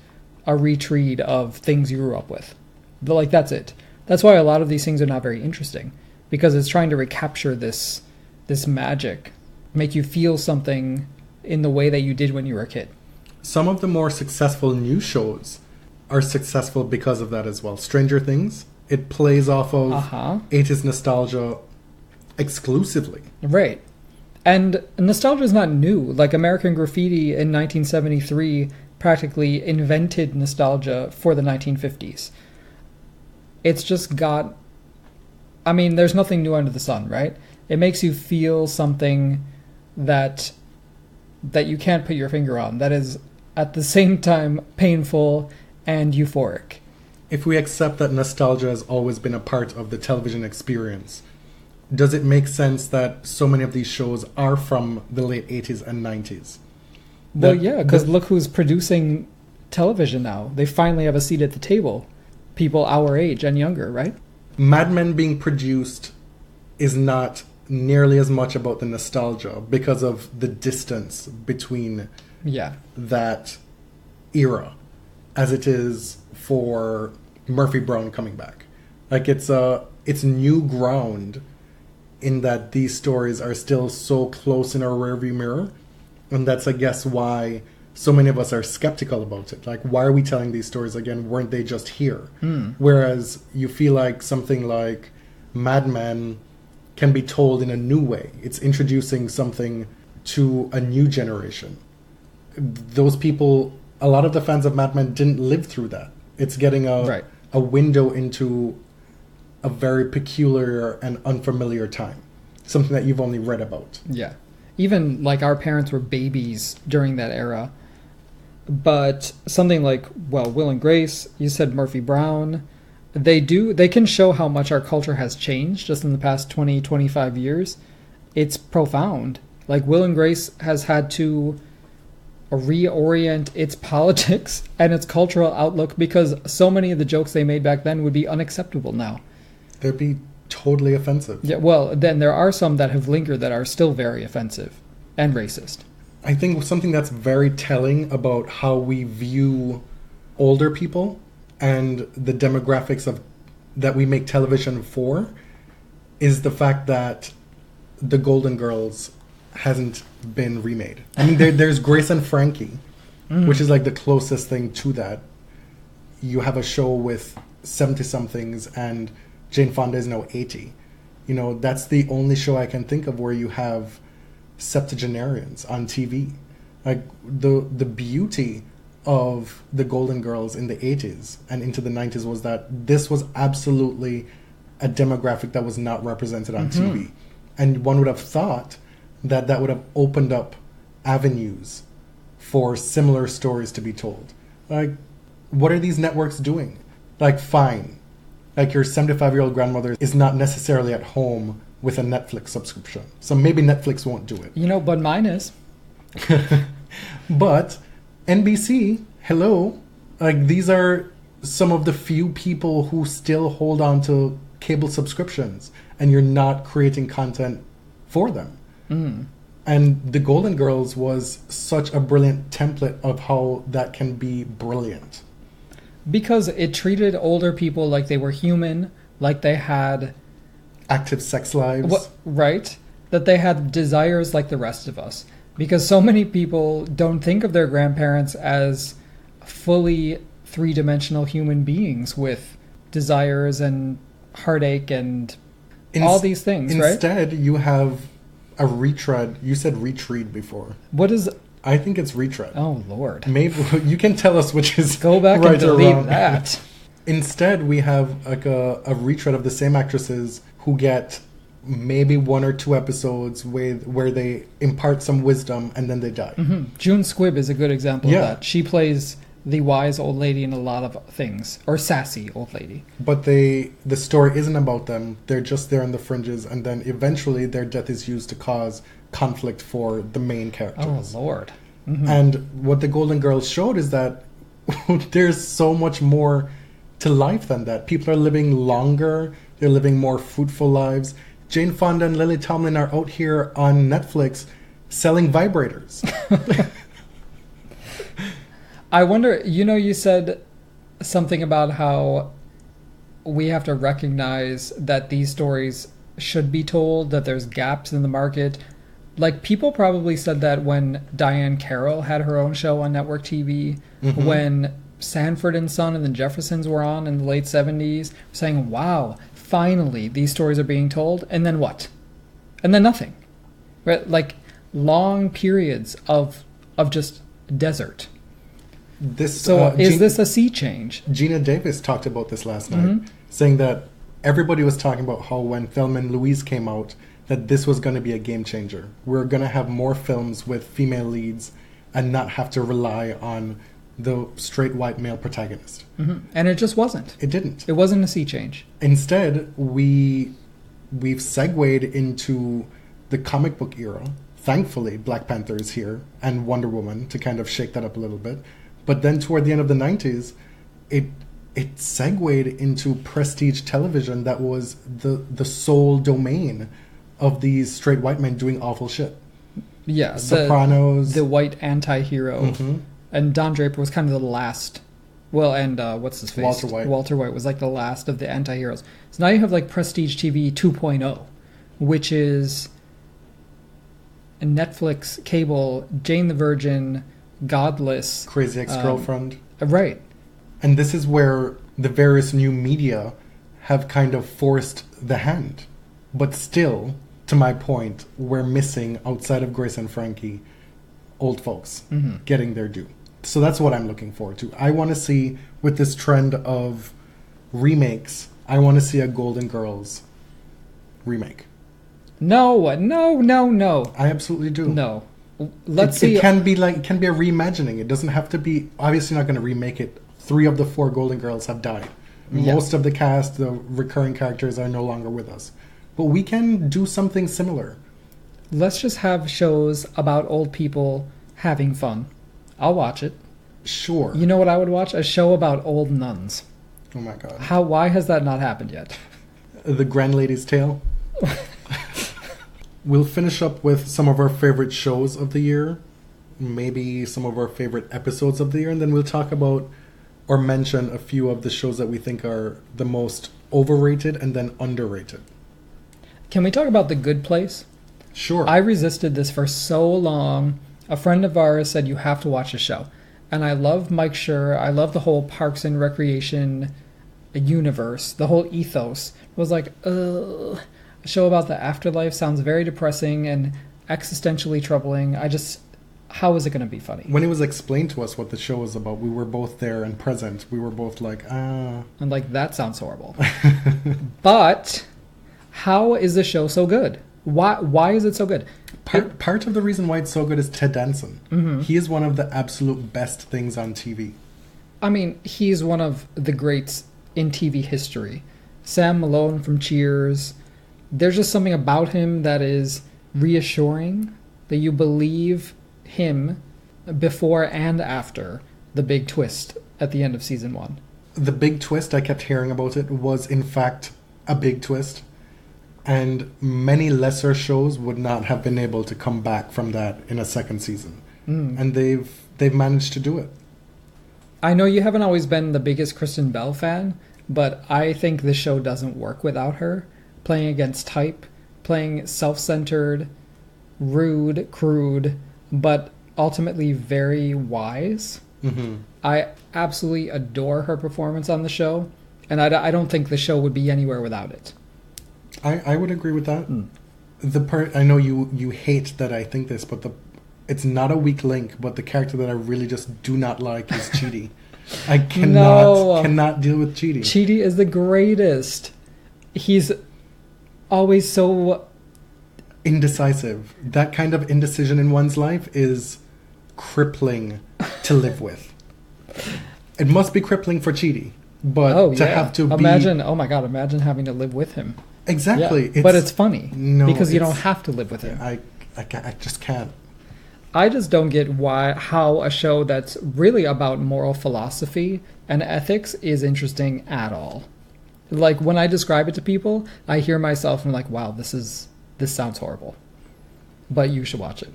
a retreat of things you grew up with. Like, that's it. That's why a lot of these things are not very interesting, because it's trying to recapture this magic, make you feel something in the way that you did when you were a kid. Some of the more successful new shows are successful because of that as well. Stranger Things, it plays off of 80s nostalgia exclusively. Right. And nostalgia is not new. Like American Graffiti in 1973 practically invented nostalgia for the 1950s. It's just got... I mean, there's nothing new under the sun, right? It makes you feel something that you can't put your finger on, that is at the same time painful and euphoric. If we accept that nostalgia has always been a part of the television experience, does it make sense that so many of these shows are from the late 80s and 90s? Well, yeah, because look who's producing television now. They finally have a seat at the table. People our age and younger, right? Mad Men being produced is not nearly as much about the nostalgia because of the distance between that era as it is for Murphy Brown coming back. Like it's new ground in that these stories are still so close in our rearview mirror, and that's, I guess, why so many of us are skeptical about it. Like, why are we telling these stories again? Weren't they just here? Whereas you feel like something like Mad Men can be told in a new way. It's introducing something to a new generation. Those people, a lot of the fans of Mad Men didn't live through that. It's getting a window into a very peculiar and unfamiliar time. Something that you've only read about. Yeah. Even like our parents were babies during that era. But something like, well, Will and Grace, you said Murphy Brown, they can show how much our culture has changed just in the past 20, 25 years. It's profound. Like Will and Grace has had to reorient its politics and its cultural outlook because so many of the jokes they made back then would be unacceptable now. They'd be totally offensive. Yeah, well, then there are some that have lingered that are still very offensive and racist. I think something that's very telling about how we view older people and the demographics of that we make television for is the fact that The Golden Girls hasn't been remade. I mean, there's Grace and Frankie, which is like the closest thing to that. You have a show with 70-somethings and Jane Fonda is now 80. You know, that's the only show I can think of where you have septuagenarians on TV. Like the beauty of the Golden Girls in the 80s and into the 90s was that this was absolutely a demographic that was not represented on TV. And one would have thought that that would have opened up avenues for similar stories to be told. Like, what are these networks doing? Like, fine. Like, your 75-year-old grandmother is not necessarily at home with a Netflix subscription. So maybe Netflix won't do it. You know, but mine is. But NBC, hello. Like, these are some of the few people who still hold on to cable subscriptions, and you're not creating content for them. And The Golden Girls was such a brilliant template of how that can be brilliant. Because it treated older people like they were human, like they had... active sex lives. Right? That they had desires like the rest of us. Because so many people don't think of their grandparents as fully three-dimensional human beings with desires and heartache and all these things, right? Instead, you have a retread. You said retread before. What is... I think it's retread. Oh, Lord. Maybe you can tell us which is go back right and delete or wrong. That. Instead, we have like a retread of the same actresses who get maybe 1 or 2 episodes where they impart some wisdom and then they die. June Squibb is a good example of that. She plays the wise old lady in a lot of things, or sassy old lady. But the story isn't about them. They're just there on the fringes, and then eventually their death is used to cause conflict for the main characters. Oh, Lord. And what the Golden Girls showed is that there's so much more to life than that. People are living longer. They're living more fruitful lives. Jane Fonda and Lily Tomlin are out here on Netflix selling vibrators. I wonder, you said something about how we have to recognize that these stories should be told, that there's gaps in the market. Like, people probably said that when Diane Carroll had her own show on network TV, when Sanford and Son and the Jeffersons were on in the late 70s, saying, wow, finally, these stories are being told. And then what? And then nothing. Right? Like, long periods of just desert. Is this a sea change? Gina Davis talked about this last night, saying that everybody was talking about how when Thelma and Louise came out, that this was going to be a game changer. We're going to have more films with female leads and not have to rely on the straight white male protagonist. And it just wasn't. It didn't. It wasn't a sea change. Instead, we've segued into the comic book era. Thankfully, Black Panther is here and Wonder Woman to kind of shake that up a little bit. But then toward the end of the 90s, it segued into prestige television that was the sole domain of these straight white men doing awful shit. Yeah, Sopranos. The white anti-hero. And Don Draper was kind of the last. Well, and what's his face? Walter White. Walter White was like the last of the anti-heroes. So now you have like Prestige TV 2.0, which is Netflix, cable, Jane the Virgin, Godless. Crazy Ex-Girlfriend. Right. And this is where the various new media have kind of forced the hand. But still, to my point, we're missing, outside of Grace and Frankie, old folks getting their due. So that's what I'm looking forward to. I want to see, with this trend of remakes, I want to see a Golden Girls remake. No. I absolutely do. No. Let's see. It can be a reimagining. It doesn't have to be, obviously not going to remake it. 3 of the 4 Golden Girls have died. Yeah. Most of the cast, the recurring characters, are no longer with us. But we can do something similar. Let's just have shows about old people having fun. I'll watch it. Sure. You know what I would watch? A show about old nuns. Oh my god. Why has that not happened yet? The Grand Lady's Tale. We'll finish up with some of our favorite shows of the year. Maybe some of our favorite episodes of the year. And then we'll talk about or mention a few of the shows that we think are the most overrated and then underrated. Can we talk about The Good Place? Sure. I resisted this for so long. A friend of ours said you have to watch the show. And I love Mike Schur. I love the whole Parks and Recreation universe. The whole ethos. It was like, ugh. A show about the afterlife sounds very depressing and existentially troubling. How is it going to be funny? When it was explained to us what the show was about, we were both there and present. We were both like, ah. And like, that sounds horrible. But how is the show so good? Why is it so good? Part of the reason why it's so good is Ted Danson. He is one of the absolute best things on TV. I mean, he's one of the greats in TV history. Sam Malone from Cheers. There's just something about him that is reassuring, that you believe him before and after the big twist at the end of season 1. The big twist, I kept hearing about it, was in fact a big twist. And many lesser shows would not have been able to come back from that in a second season. And they've managed to do it. I know you haven't always been the biggest Kristen Bell fan, but I think the show doesn't work without her. Playing against type, playing self-centered, rude, crude, but ultimately very wise. I absolutely adore her performance on the show, and I don't think the show would be anywhere without it. I would agree with that. I know you hate that I think this, but it's not a weak link, but the character that I really just do not like is Chidi. I cannot deal with Chidi. Chidi is the greatest. He's always so indecisive. That kind of indecision in one's life is crippling to live with. It must be crippling for Chidi, but have to imagine having to live with him. Exactly. Yeah, but it's funny because you don't have to live with him. I just can't. I just don't get how a show that's really about moral philosophy and ethics is interesting at all. Like, when I describe it to people, I hear myself and I'm like, wow, this sounds horrible. But you should watch it.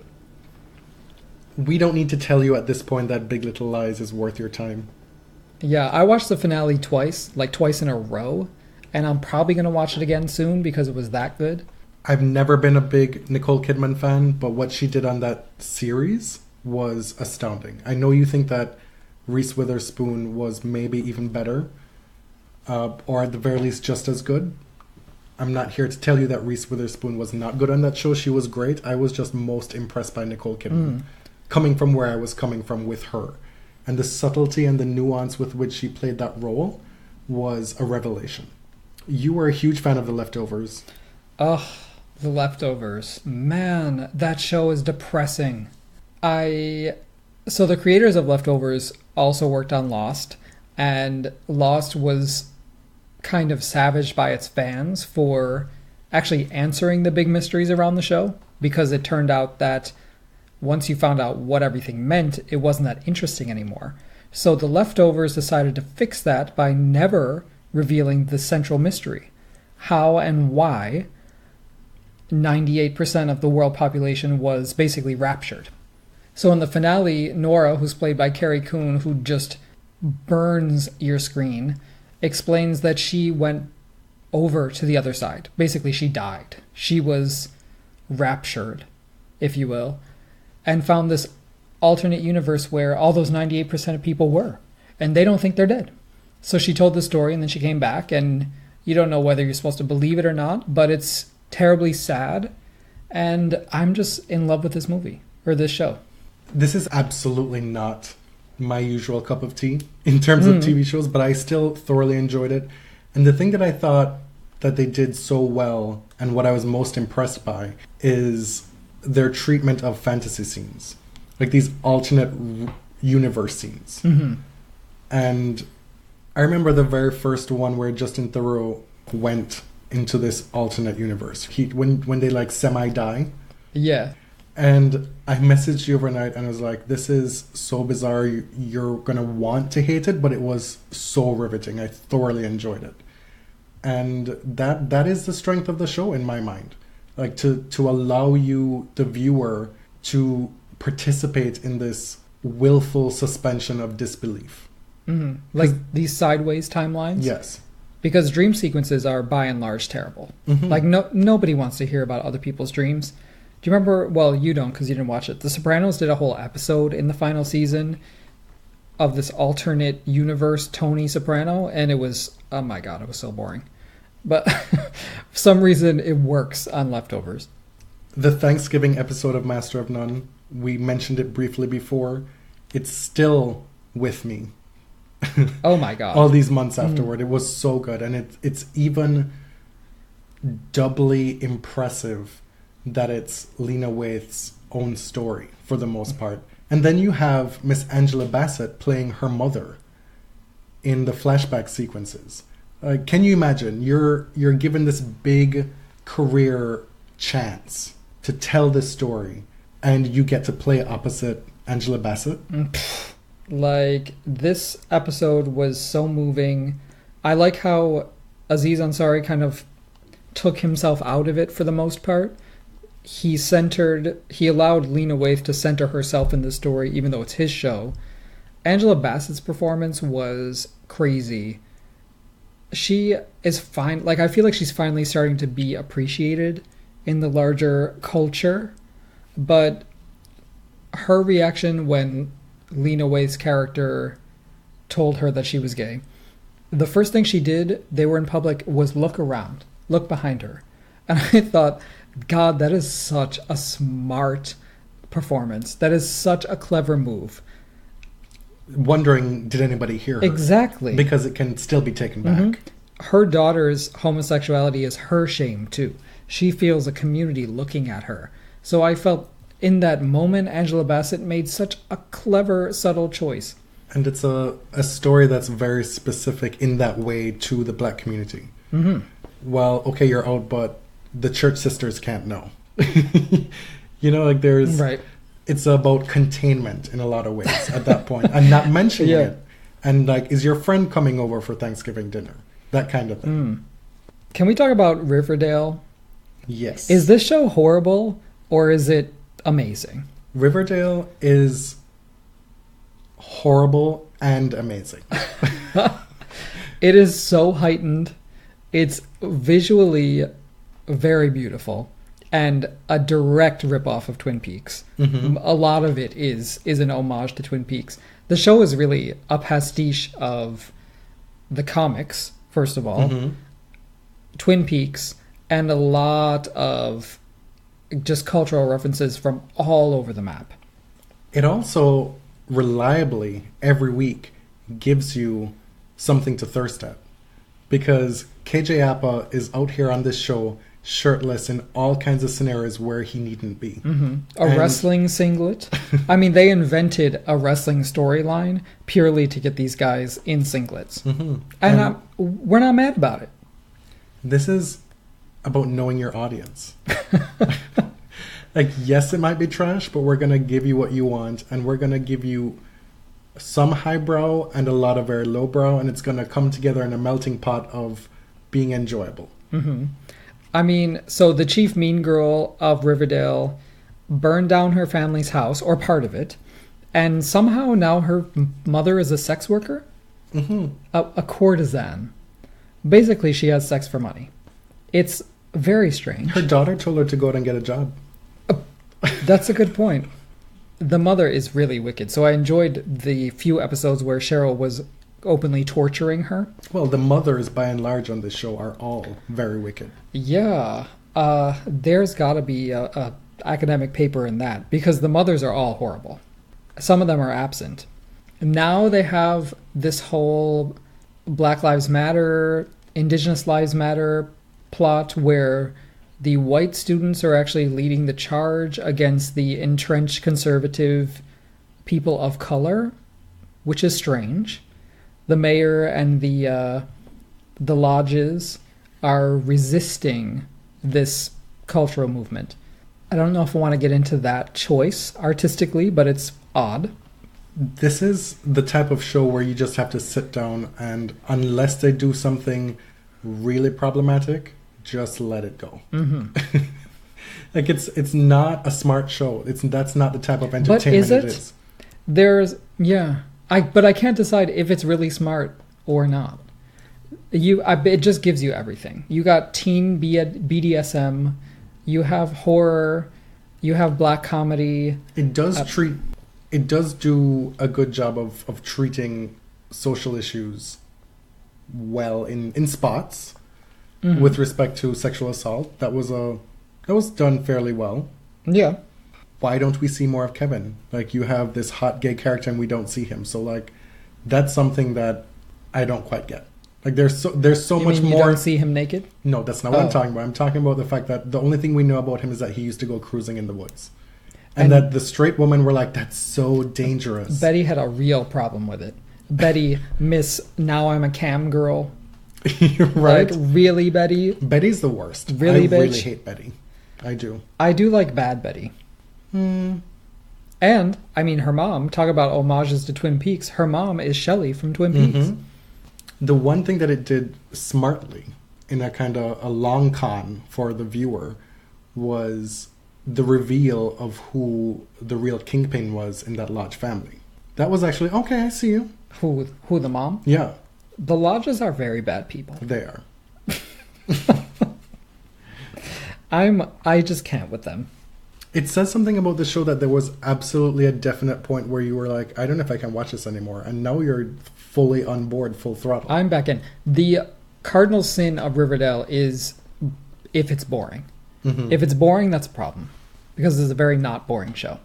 We don't need to tell you at this point that Big Little Lies is worth your time. Yeah, I watched the finale twice in a row. And I'm probably going to watch it again soon because it was that good. I've never been a big Nicole Kidman fan, but what she did on that series was astounding. I know you think that Reese Witherspoon was maybe even better, or at the very least just as good. I'm not here to tell you that Reese Witherspoon was not good on that show. She was great. I was just most impressed by Nicole Kidman, coming from where I was coming from with her. And the subtlety and the nuance with which she played that role was a revelation. You were a huge fan of The Leftovers. Ugh, The Leftovers. Man, that show is depressing. So the creators of Leftovers also worked on Lost, and Lost was kind of savaged by its fans for actually answering the big mysteries around the show, because it turned out that once you found out what everything meant, it wasn't that interesting anymore. So The Leftovers decided to fix that by never revealing the central mystery. How and why 98% of the world population was basically raptured. So in the finale, Nora, who's played by Carrie Coon, who just burns your screen, explains that she went over to the other side. Basically, she died. She was raptured, if you will, and found this alternate universe where all those 98% of people were, and they don't think they're dead. So she told the story, and then she came back, and you don't know whether you're supposed to believe it or not, but it's terribly sad, and I'm just in love with this movie, or this show. This is absolutely not my usual cup of tea in terms of TV shows, but I still thoroughly enjoyed it. And the thing that I thought that they did so well, and what I was most impressed by, is their treatment of fantasy scenes. Like these alternate universe scenes. And I remember the very first one where Justin Theroux went into this alternate universe. When they like semi-die. Yeah. And I messaged you overnight and I was like, this is so bizarre. You're going to want to hate it, but it was so riveting. I thoroughly enjoyed it. And that is the strength of the show in my mind. Like to allow you, the viewer, to participate in this willful suspension of disbelief. Like these sideways timelines? Yes. Because dream sequences are by and large terrible. Like nobody wants to hear about other people's dreams. Do you remember, well, you don't because you didn't watch it, The Sopranos did a whole episode in the final season of this alternate universe Tony Soprano, and it was, oh my god, it was so boring. But for some reason it works on Leftovers. The Thanksgiving episode of Master of None, we mentioned it briefly before, it's still with me. Oh my god. All these months afterward. It was so good, and it's even doubly impressive that it's Lena Waithe's own story for the most part. And then you have Miss Angela Bassett playing her mother in the flashback sequences. Can you imagine? You're given this big career chance to tell this story, and you get to play opposite Angela Bassett. Like, this episode was so moving. I like how Aziz Ansari kind of took himself out of it for the most part. He allowed Lena Waithe to center herself in the story, even though it's his show. Angela Bassett's performance was crazy. She is fine. Like, I feel like she's finally starting to be appreciated in the larger culture. But her reaction when Lena Waithe's character told her that she was gay, the first thing she did, they were in public, was look around, look behind her. And I thought, God, that is such a smart performance. That is such a clever move. Wondering, did anybody hear her? Exactly. Because it can still be taken back. Her daughter's homosexuality is her shame, too. She feels a community looking at her. So I felt in that moment, Angela Bassett made such a clever, subtle choice. And it's a story that's very specific in that way to the black community. Well, okay, you're out, but the church sisters can't know. You know, like there's... Right. It's about containment in a lot of ways at that point, and not mentioning it. And like, is your friend coming over for Thanksgiving dinner? That kind of thing. Can we talk about Riverdale? Yes. Is this show horrible, or is it amazing? Riverdale is horrible and amazing. It is so heightened. It's visually very beautiful and a direct ripoff of Twin Peaks. A lot of it is an homage to Twin Peaks. The show is really a pastiche of the comics, first of all, Twin Peaks, and a lot of just cultural references from all over the map. It also reliably, every week, gives you something to thirst at. Because KJ Apa is out here on this show shirtless in all kinds of scenarios where he needn't be. Wrestling singlet. I mean, they invented a wrestling storyline purely to get these guys in singlets. And we're not mad about it. This is about knowing your audience. Like, yes, it might be trash, but we're going to give you what you want, and we're going to give you some highbrow and a lot of very lowbrow, and it's going to come together in a melting pot of being enjoyable. I mean, so the chief mean girl of Riverdale burned down her family's house, or part of it, and somehow now her mother is a sex worker? A courtesan. Basically, she has sex for money. It's very strange. Her daughter told her to go out and get a job. That's a good point. The mother is really wicked. So I enjoyed the few episodes where Cheryl was openly torturing her. Well, the mothers, by and large, on this show are all very wicked. Yeah. There's got to be a academic paper in that, because the mothers are all horrible. Some of them are absent. Now they have this whole Black Lives Matter, Indigenous Lives Matter plot where the white students are actually leading the charge against the entrenched conservative people of color, which is strange. The mayor and the lodges are resisting this cultural movement. I don't know if I want to get into that choice artistically, but it's odd. This is the type of show where you just have to sit down and, unless they do something really problematic, just let it go. Like, it's not a smart show. That's not the type of entertainment but is it? It is. There's but I can't decide if it's really smart or not. It just gives you everything. You got teen BDSM, you have horror, you have black comedy. It does do a good job of treating social issues well in spots. With respect to sexual assault, that was done fairly well. Yeah. Why don't we see more of Kevin? Like, you have this hot gay character and we don't see him. So, like, that's something that I don't quite get. Like, there's so much more. You don't see him naked? No, that's not what I'm talking about. I'm talking about the fact that the only thing we know about him is that he used to go cruising in the woods. And that the straight women were like, that's so dangerous. Betty had a real problem with it. Betty, now I'm a cam girl. Right? Like, really, Betty? Betty's the worst. Really, I bitch? really hate Betty. I do. I do like Bad Betty. And, I mean, her mom, talk about homages to Twin Peaks, her mom is Shelley from Twin Peaks. The one thing that it did smartly, in a kind of a long con for the viewer, was the reveal of who the real kingpin was in that Lodge family. That was actually, okay, I see you. Who, the mom? Yeah. The Lodges are very bad people. They are. I just can't with them. It says something about the show that there was absolutely a definite point where you were like, I don't know if I can watch this anymore. And now you're fully on board, full throttle. I'm back in. The cardinal sin of Riverdale is if it's boring. If it's boring, that's a problem. Because it's a very not boring show.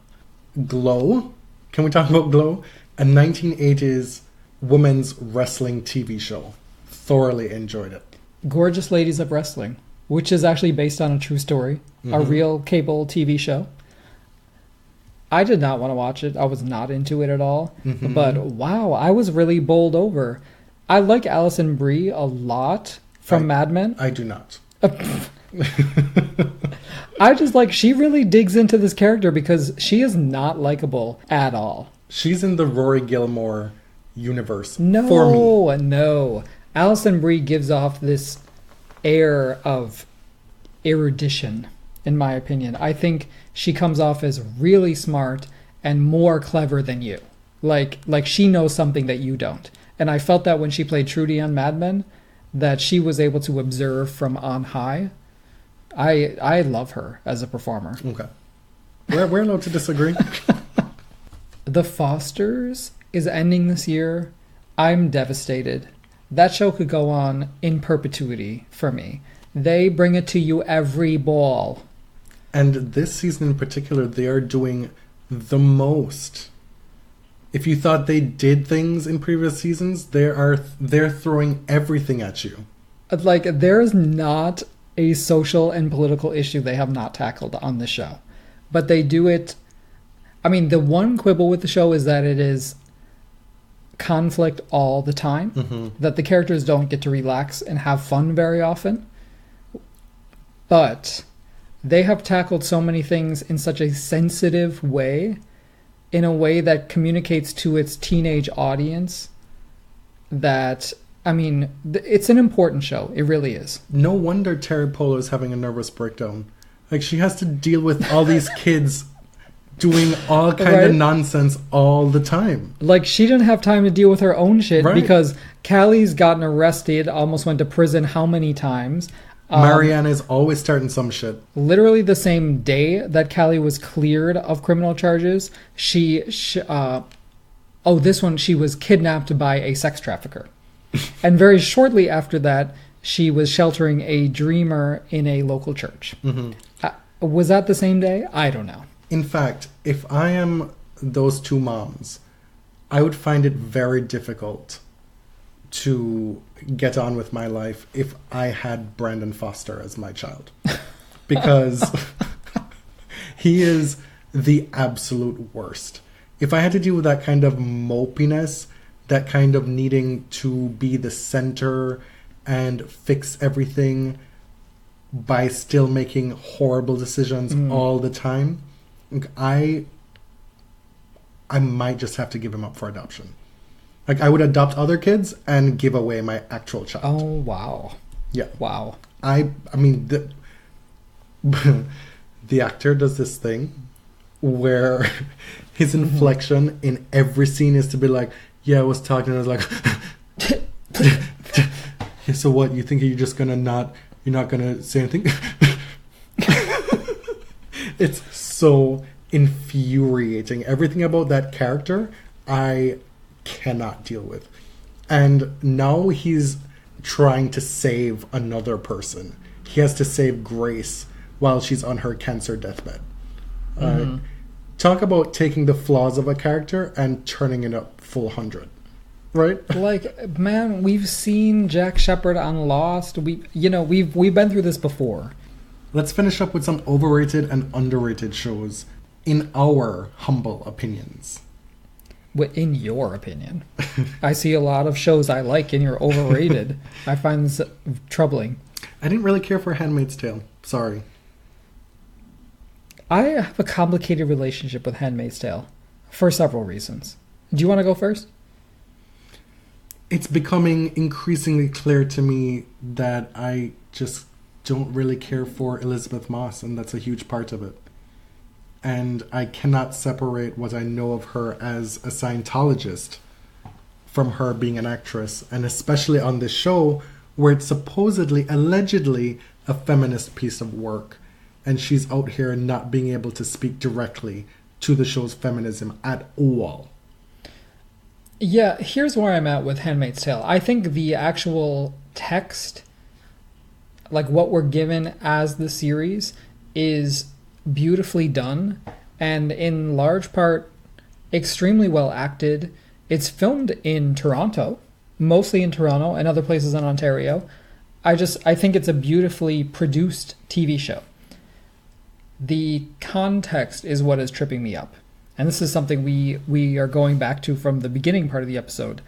Glow? Can we talk about Glow? A 1980s women's wrestling TV show. Thoroughly enjoyed it. Gorgeous Ladies of Wrestling, which is actually based on a true story, a real cable TV show. I did not want to watch it. I was not into it at all. But wow, I was really bowled over. I like Alison Brie a lot from Mad Men. I do not. I just like, she really digs into this character because she is not likable at all. She's in the Rory Gilmore universe. No, for me. No. Alison Brie gives off this air of erudition, in my opinion. I think she comes off as really smart and more clever than you. Like she knows something that you don't. And I felt that when she played Trudy on Mad Men, that she was able to observe from on high. I love her as a performer. Okay. We're allowed to disagree. The Fosters is ending this year. I'm devastated. That show could go on in perpetuity for me. They bring it to you every ball. And this season in particular, they are doing the most. If you thought they did things in previous seasons, they're throwing everything at you. Like, there is not a social and political issue they have not tackled on the show. But they do it... I mean, the one quibble with the show is that it is conflict all the time. Mm-hmm. That the characters don't get to relax and have fun very often. But they have tackled so many things in such a sensitive way, in a way that communicates to its teenage audience, that, I mean, it's an important show. It really is. No wonder Terry Polo is having a nervous breakdown. Like, she has to deal with all these kids doing all kind of nonsense all the time. Like, she didn't have time to deal with her own shit because Callie's gotten arrested, almost went to prison how many times? Marianne is always starting some shit. Literally the same day that Callie was cleared of criminal charges, she was kidnapped by a sex trafficker. And very shortly after that, she was sheltering a dreamer in a local church. Mm-hmm. Was that the same day? I don't know. In fact, if I am those two moms, I would find it very difficult to get on with my life if I had Brandon Foster as my child. Because he is the absolute worst. If I had to deal with that kind of mopiness, that kind of needing to be the center and fix everything by still making horrible decisions all the time, I might just have to give him up for adoption. Like, I would adopt other kids and give away my actual child. Oh, wow. Yeah. Wow. I mean, the actor does this thing where his inflection in every scene is to be like, yeah, I was talking, and I was like, yeah, so what? You think you're just gonna you're not gonna say anything? It's so infuriating. Everything about that character, I cannot deal with. And now he's trying to save another person. He has to save Grace while she's on her cancer deathbed. Talk about taking the flaws of a character and turning it up full 100. Right? Like, man, we've seen Jack Shephard on Lost. We've been through this before. Let's finish up with some overrated and underrated shows in our humble opinions. In your opinion. I see a lot of shows I like and you're overrated. I find this troubling. I didn't really care for Handmaid's Tale. Sorry. I have a complicated relationship with Handmaid's Tale for several reasons. Do you want to go first? It's becoming increasingly clear to me that I just don't really care for Elizabeth Moss, and that's a huge part of it. And I cannot separate what I know of her as a Scientologist from her being an actress, and especially on this show where it's supposedly, allegedly, a feminist piece of work, and she's out here not being able to speak directly to the show's feminism at all. Yeah, here's where I'm at with Handmaid's Tale. I think the actual text, like what we're given as the series, is beautifully done and in large part extremely well acted. It's filmed in Toronto, mostly in Toronto and other places in Ontario. I think it's a beautifully produced TV show. The context is what is tripping me up. And this is something we are going back to from the beginning part of the episode.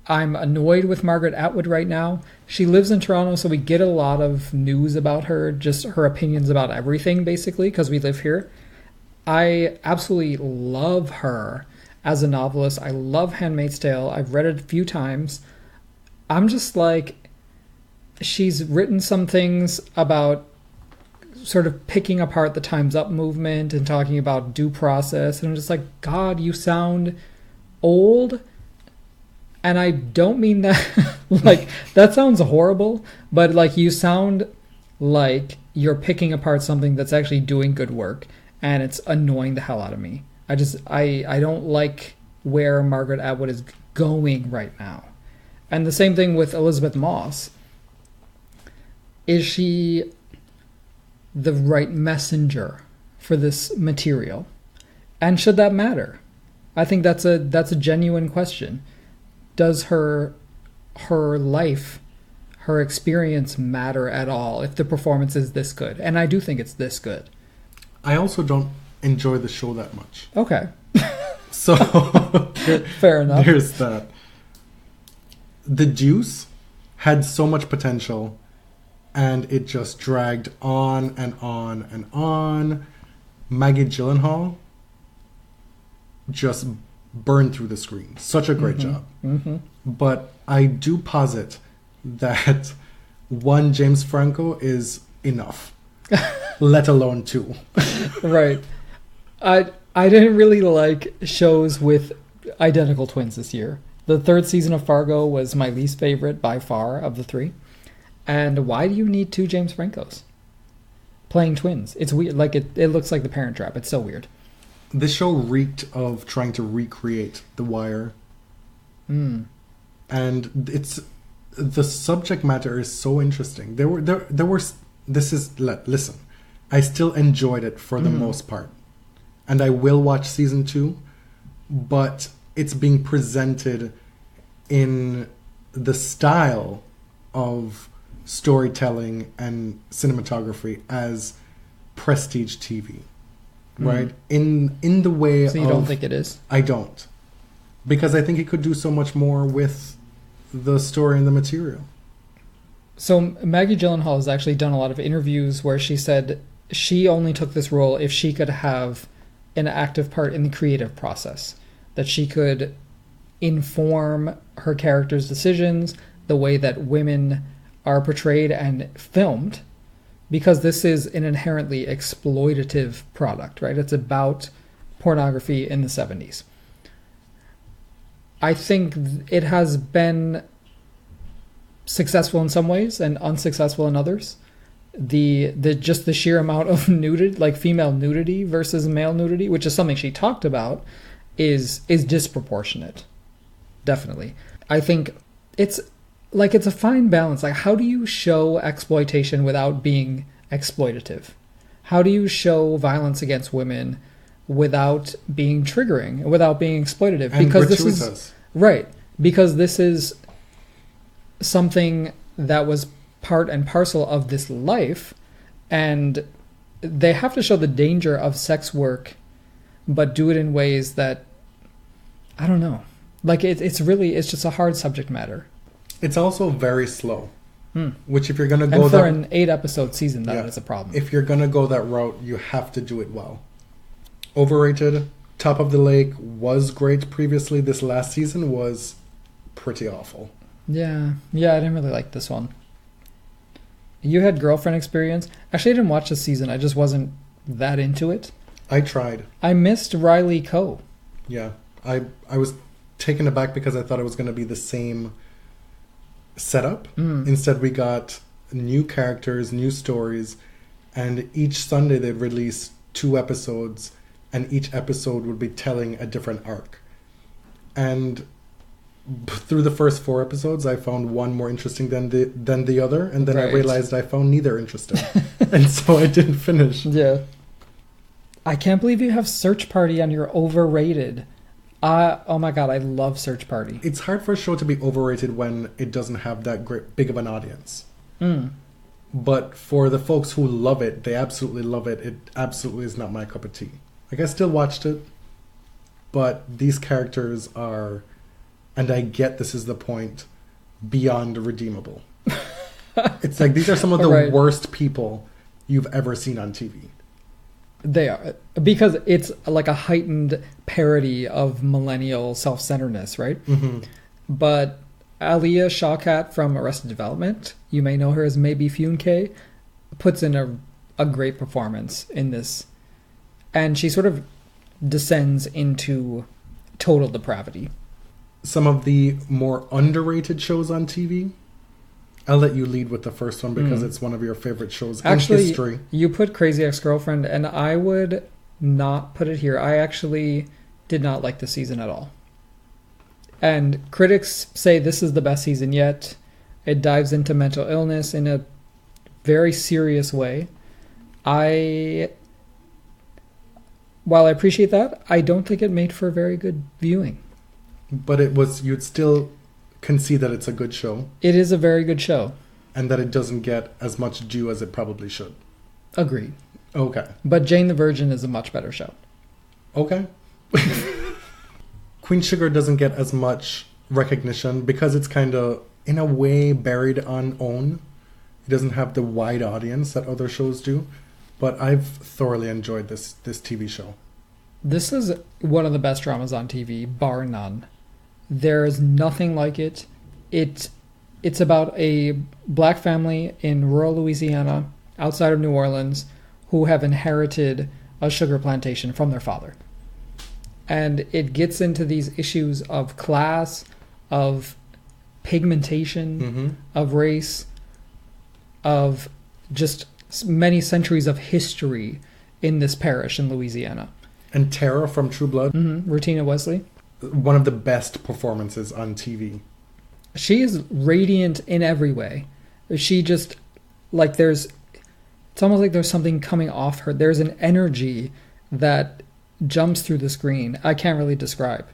I'm annoyed with Margaret Atwood right now. She lives in Toronto, so we get a lot of news about her, just her opinions about everything, basically, because we live here. I absolutely love her as a novelist. I love Handmaid's Tale. I've read it a few times. I'm just like, she's written some things about sort of picking apart the Time's Up movement and talking about due process. And I'm just like, God, you sound old. And I don't mean that, like, that sounds horrible, but, like, you sound like you're picking apart something that's actually doing good work, and it's annoying the hell out of me. I don't like where Margaret Atwood is going right now. And the same thing with Elizabeth Moss. Is she the right messenger for this material? And should that matter? I think that's a genuine question. Does her life, her experience matter at all if the performance is this good? And I do think it's this good. I also don't enjoy the show that much. Okay. So fair enough. There's that. The Deuce had so much potential, and it just dragged on and on and on. Maggie Gyllenhaal just burned through the screen. Such a great job. Mm-hmm. But I do posit that one James Franco is enough, let alone two. Right. I didn't really like shows with identical twins this year. The third season of Fargo was my least favorite by far of the three. And why do you need two James Francos playing twins? It's weird. Like it looks like The Parent Trap. It's so weird. This show reeked of trying to recreate The Wire. And it's the subject matter is so interesting. Listen, I still enjoyed it for the most part. And I will watch season 2, but it's being presented in the style of storytelling and cinematography as prestige TV, right? In the way of... So you don't think it is? I don't. Because I think it could do so much more with the story and the material. So Maggie Gyllenhaal has actually done a lot of interviews where she said she only took this role if she could have an active part in the creative process, that she could inform her character's decisions, the way that women are portrayed and filmed, because this is an inherently exploitative product, right? It's about pornography in the 70s. I think it has been successful in some ways and unsuccessful in others. The just the sheer amount of nudity, like female nudity versus male nudity, which is something she talked about, is disproportionate. Definitely. I think it's a fine balance. Like, how do you show exploitation without being exploitative? How do you show violence against women without being triggering, without being exploitative? And because gratuitous. This is right. Because this is something that was part and parcel of this life, and they have to show the danger of sex work, but do it in ways that, I don't know. Like, it's just a hard subject matter. It's also very slow. Which, if you're going to go and for an 8-episode season, that is a problem. If you're going to go that route, you have to do it well. Overrated. Top of the Lake was great previously. This last season was pretty awful. Yeah, I didn't really like this one. You had Girlfriend Experience. Actually, I didn't watch this season. I just wasn't that into it. I tried. I missed Riley Coe. Yeah, I was taken aback because I thought it was going to be the same setup. Instead, we got new characters, new stories, and each Sunday they'd release 2 episodes, and each episode would be telling a different arc. And through the first 4 episodes, I found one more interesting than the other, and then I realized I found neither interesting, and so I didn't finish. Yeah. I can't believe you have Search Party on your overrated. Oh my god, I love Search Party. It's hard for a show to be overrated when it doesn't have that big of an audience. But for the folks who love it, they absolutely love it. It absolutely is not my cup of tea. Like, I still watched it, but these characters are, and I get this is the point, beyond redeemable. It's like, these are some of the worst people you've ever seen on TV. They are, because it's like a heightened parody of millennial self-centeredness, right? But Aliyah Shawkat from Arrested Development, you may know her as Maybe Funke, puts in a great performance in this, and she sort of descends into total depravity. Some of the more underrated shows on TV, I'll let you lead with the first one because it's one of your favorite shows in Actually, history. you put Crazy Ex-Girlfriend, and I would not put it here. I actually did not like the season at all. And critics say this is the best season yet. It dives into mental illness in a very serious way. While I appreciate that, I don't think it made for very good viewing. But you'd still concede that it's a good show. It is a very good show. And that it doesn't get as much due as it probably should. Agreed. Okay. But Jane the Virgin is a much better show. Okay. Queen Sugar doesn't get as much recognition because it's kind of, in a way, buried on OWN. It doesn't have the wide audience that other shows do. But I've thoroughly enjoyed this TV show. This is one of the best dramas on TV, bar none. There is nothing like it. It's about a black family in rural Louisiana, outside of New Orleans, who have inherited a sugar plantation from their father. And it gets into these issues of class, of pigmentation, of race, of just many centuries of history in this parish in Louisiana. And Tara from True Blood. Rutina Wesley. One of the best performances on TV. She is radiant in every way. She just, it's almost like there's something coming off her. There's an energy that jumps through the screen. I can't really describe.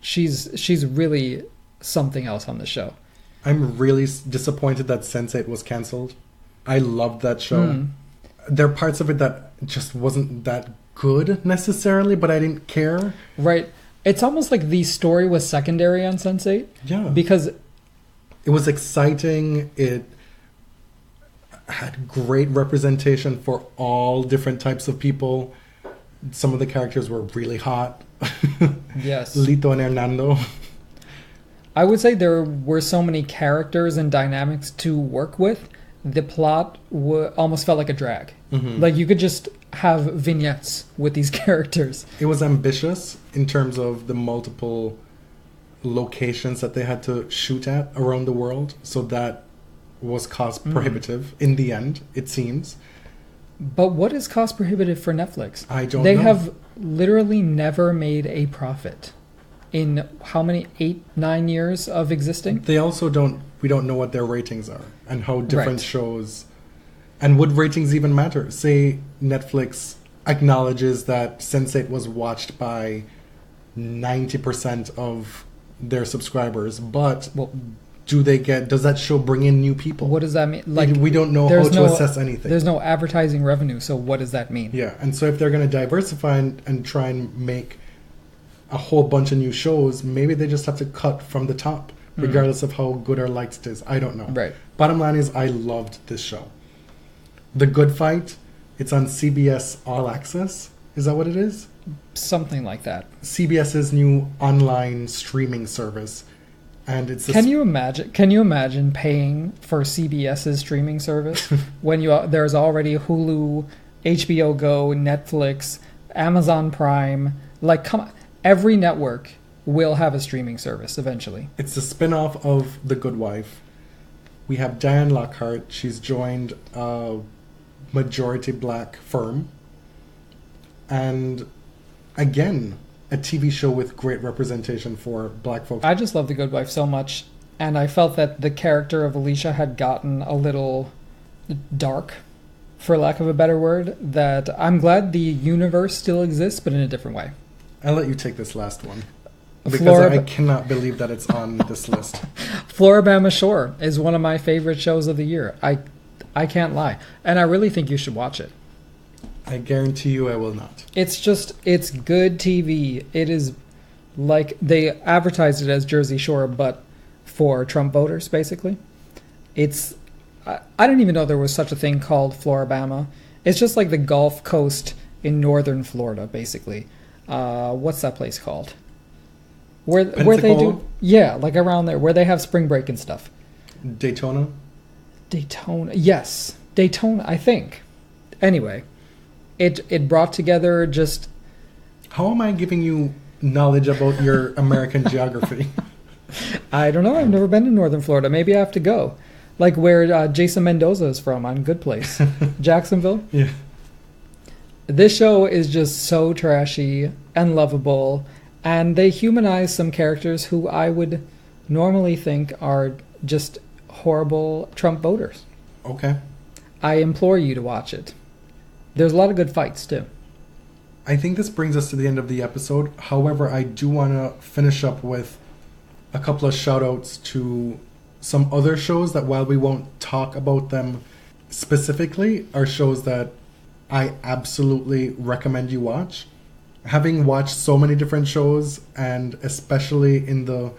She's really something else on the show. I'm really disappointed that Sense8 was canceled. I loved that show. There are parts of it that just wasn't that good necessarily, but I didn't care. Right. It's almost like the story was secondary on Sense8. Yeah. Because it was exciting. It had great representation for all different types of people. Some of the characters were really hot. Yes. Lito and Hernando. I would say there were so many characters and dynamics to work with. The plot almost felt like a drag. Like you could just have vignettes with these characters. It was ambitious in terms of the multiple locations that they had to shoot at around the world. So that was cost prohibitive in the end, it seems. But what is cost prohibitive for Netflix? I don't know. They have literally never made a profit in how many, 8-9 years of existing? They also we don't know what their ratings are and how different Right. shows, and would ratings even matter? Say Netflix acknowledges that Sense8 was watched by 90% of their subscribers, but does that show bring in new people? What does that mean? We don't know how to assess anything. There's no advertising revenue, so what does that mean? Yeah, and so if they're going to diversify and try and make a whole bunch of new shows, maybe they just have to cut from the top, regardless of how good or liked it is. I don't know. Right. Bottom line is, I loved this show. The Good Fight, it's on CBS All Access. Is that what it is? Something like that. CBS's new online streaming service. And it's Can you imagine paying for CBS's streaming service when there's already Hulu, HBO Go, Netflix, Amazon Prime? Like, come on. Every network will have a streaming service eventually. It's a spin-off of The Good Wife. We have Diane Lockhart. She's joined a majority black firm. And again, a TV show with great representation for black folks. I just love The Good Wife so much. And I felt that the character of Alicia had gotten a little dark, for lack of a better word. That I'm glad the universe still exists, but in a different way. I'll let you take this last one. Because I cannot believe that it's on this list. Floribama Shore is one of my favorite shows of the year. I can't lie. And I really think you should watch it. I guarantee you I will not. It's good TV. It is like they advertised it as Jersey Shore, but for Trump voters, basically. I didn't even know there was such a thing called Floribama. It's just like the Gulf Coast in northern Florida, basically. What's that place called? Where they do, yeah, like around there, where they have spring break and stuff. Daytona, yes, Daytona, I think. Anyway, it brought together just. How am I giving you knowledge about your American geography? I don't know. I've never been to northern Florida. Maybe I have to go. Like where Jason Mendoza is from on Good Place. Jacksonville. Yeah. This show is just so trashy and lovable, and they humanize some characters who I would normally think are just horrible Trump voters. Okay. I implore you to watch it. There's a lot of good fights, too. I think this brings us to the end of the episode. However, I do want to finish up with a couple of shout-outs to some other shows that, while we won't talk about them specifically, are shows that I absolutely recommend you watch. Having watched so many different shows, and especially in the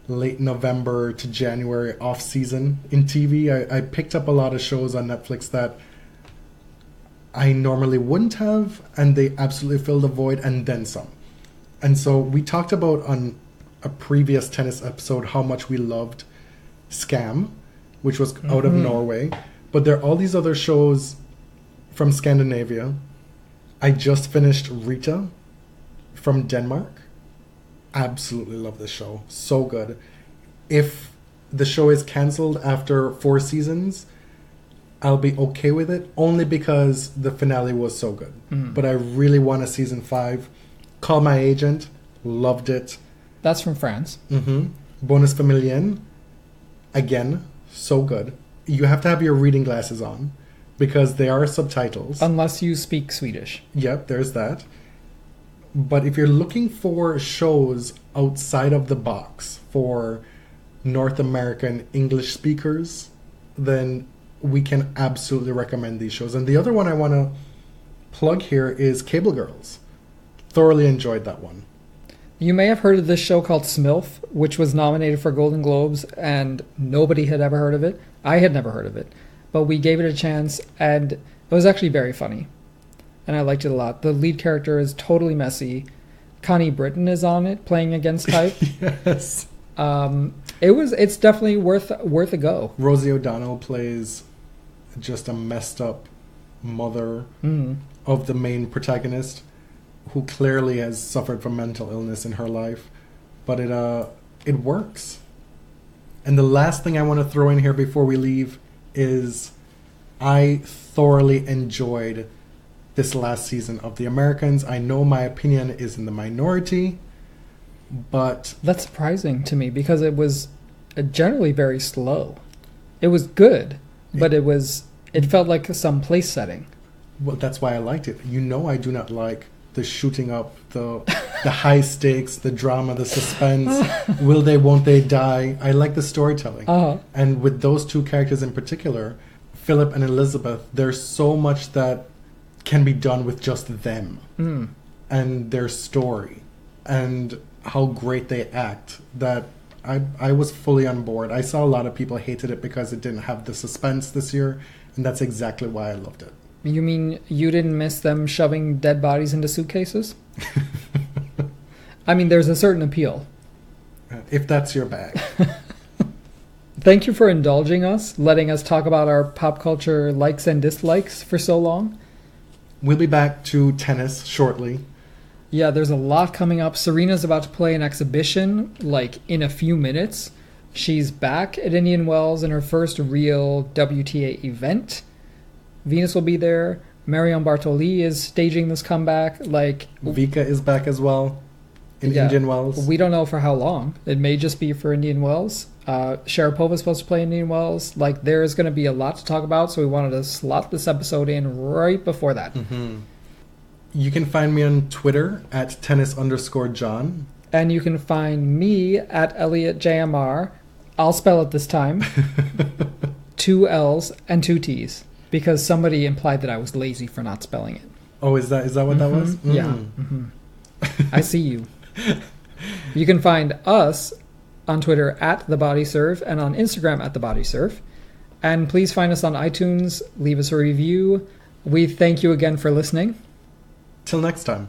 late November to January off season in TV, I picked up a lot of shows on Netflix that I normally wouldn't have, and they absolutely filled the void and then some. And so we talked about on a previous tennis episode how much we loved Scam, which was out of Norway. But there are all these other shows from Scandinavia. I just finished Rita from Denmark. Absolutely love this show. So good. If the show is cancelled after 4 seasons, I'll be okay with it, only because the finale was so good. But I really want a season 5. Call My Agent. Loved it. That's from France. Bonus Familien. Again, so good. You have to have your reading glasses on, because they are subtitles. Unless you speak Swedish. Yep, there's that. But if you're looking for shows outside of the box for North American English speakers, then we can absolutely recommend these shows. And the other one I want to plug here is Cable Girls. Thoroughly enjoyed that one. You may have heard of this show called Smilf, which was nominated for Golden Globes, and nobody had ever heard of it. I had never heard of it. But we gave it a chance, and it was actually very funny. And I liked it a lot. The lead character is totally messy. Connie Britton is on it, playing against type. Yes. It's definitely worth a go. Rosie O'Donnell plays just a messed up mother of the main protagonist, who clearly has suffered from mental illness in her life. But it works. And the last thing I want to throw in here before we leave is I thoroughly enjoyed this last season of The Americans. I know my opinion is in the minority, but that's surprising to me, because it was generally very slow. It was good, but it felt like some place setting. Well, that's why I liked it. You know, I do not like the shooting up, the high stakes, the drama, the suspense. Will they, won't they die? I like the storytelling. And with those two characters in particular, Philip and Elizabeth, there's so much that can be done with just them and their story and how great they act, that I was fully on board. I saw a lot of people hated it because it didn't have the suspense this year, and that's exactly why I loved it. You mean you didn't miss them shoving dead bodies into suitcases? I mean, there's a certain appeal. If that's your bag. Thank you for indulging us, letting us talk about our pop culture likes and dislikes for so long. We'll be back to tennis shortly. Yeah, there's a lot coming up. Serena's about to play an exhibition, like, in a few minutes. She's back at Indian Wells in her first real WTA event. Venus will be there. Marion Bartoli is staging this comeback. Vika is back as well in Indian Wells. We don't know for how long. It may just be for Indian Wells. Sharapova's supposed to play Indian Wells. There's going to be a lot to talk about, so we wanted to slot this episode in right before that. You can find me on Twitter at tennis_John. And you can find me at ElliotJMR. I'll spell it this time. 2 L's and 2 T's. Because somebody implied that I was lazy for not spelling it. Oh, is that what that was? Yeah. I see you. You can find us on Twitter at TheBodySurf and on Instagram at TheBodySurf. And please find us on iTunes. Leave us a review. We thank you again for listening. Till next time.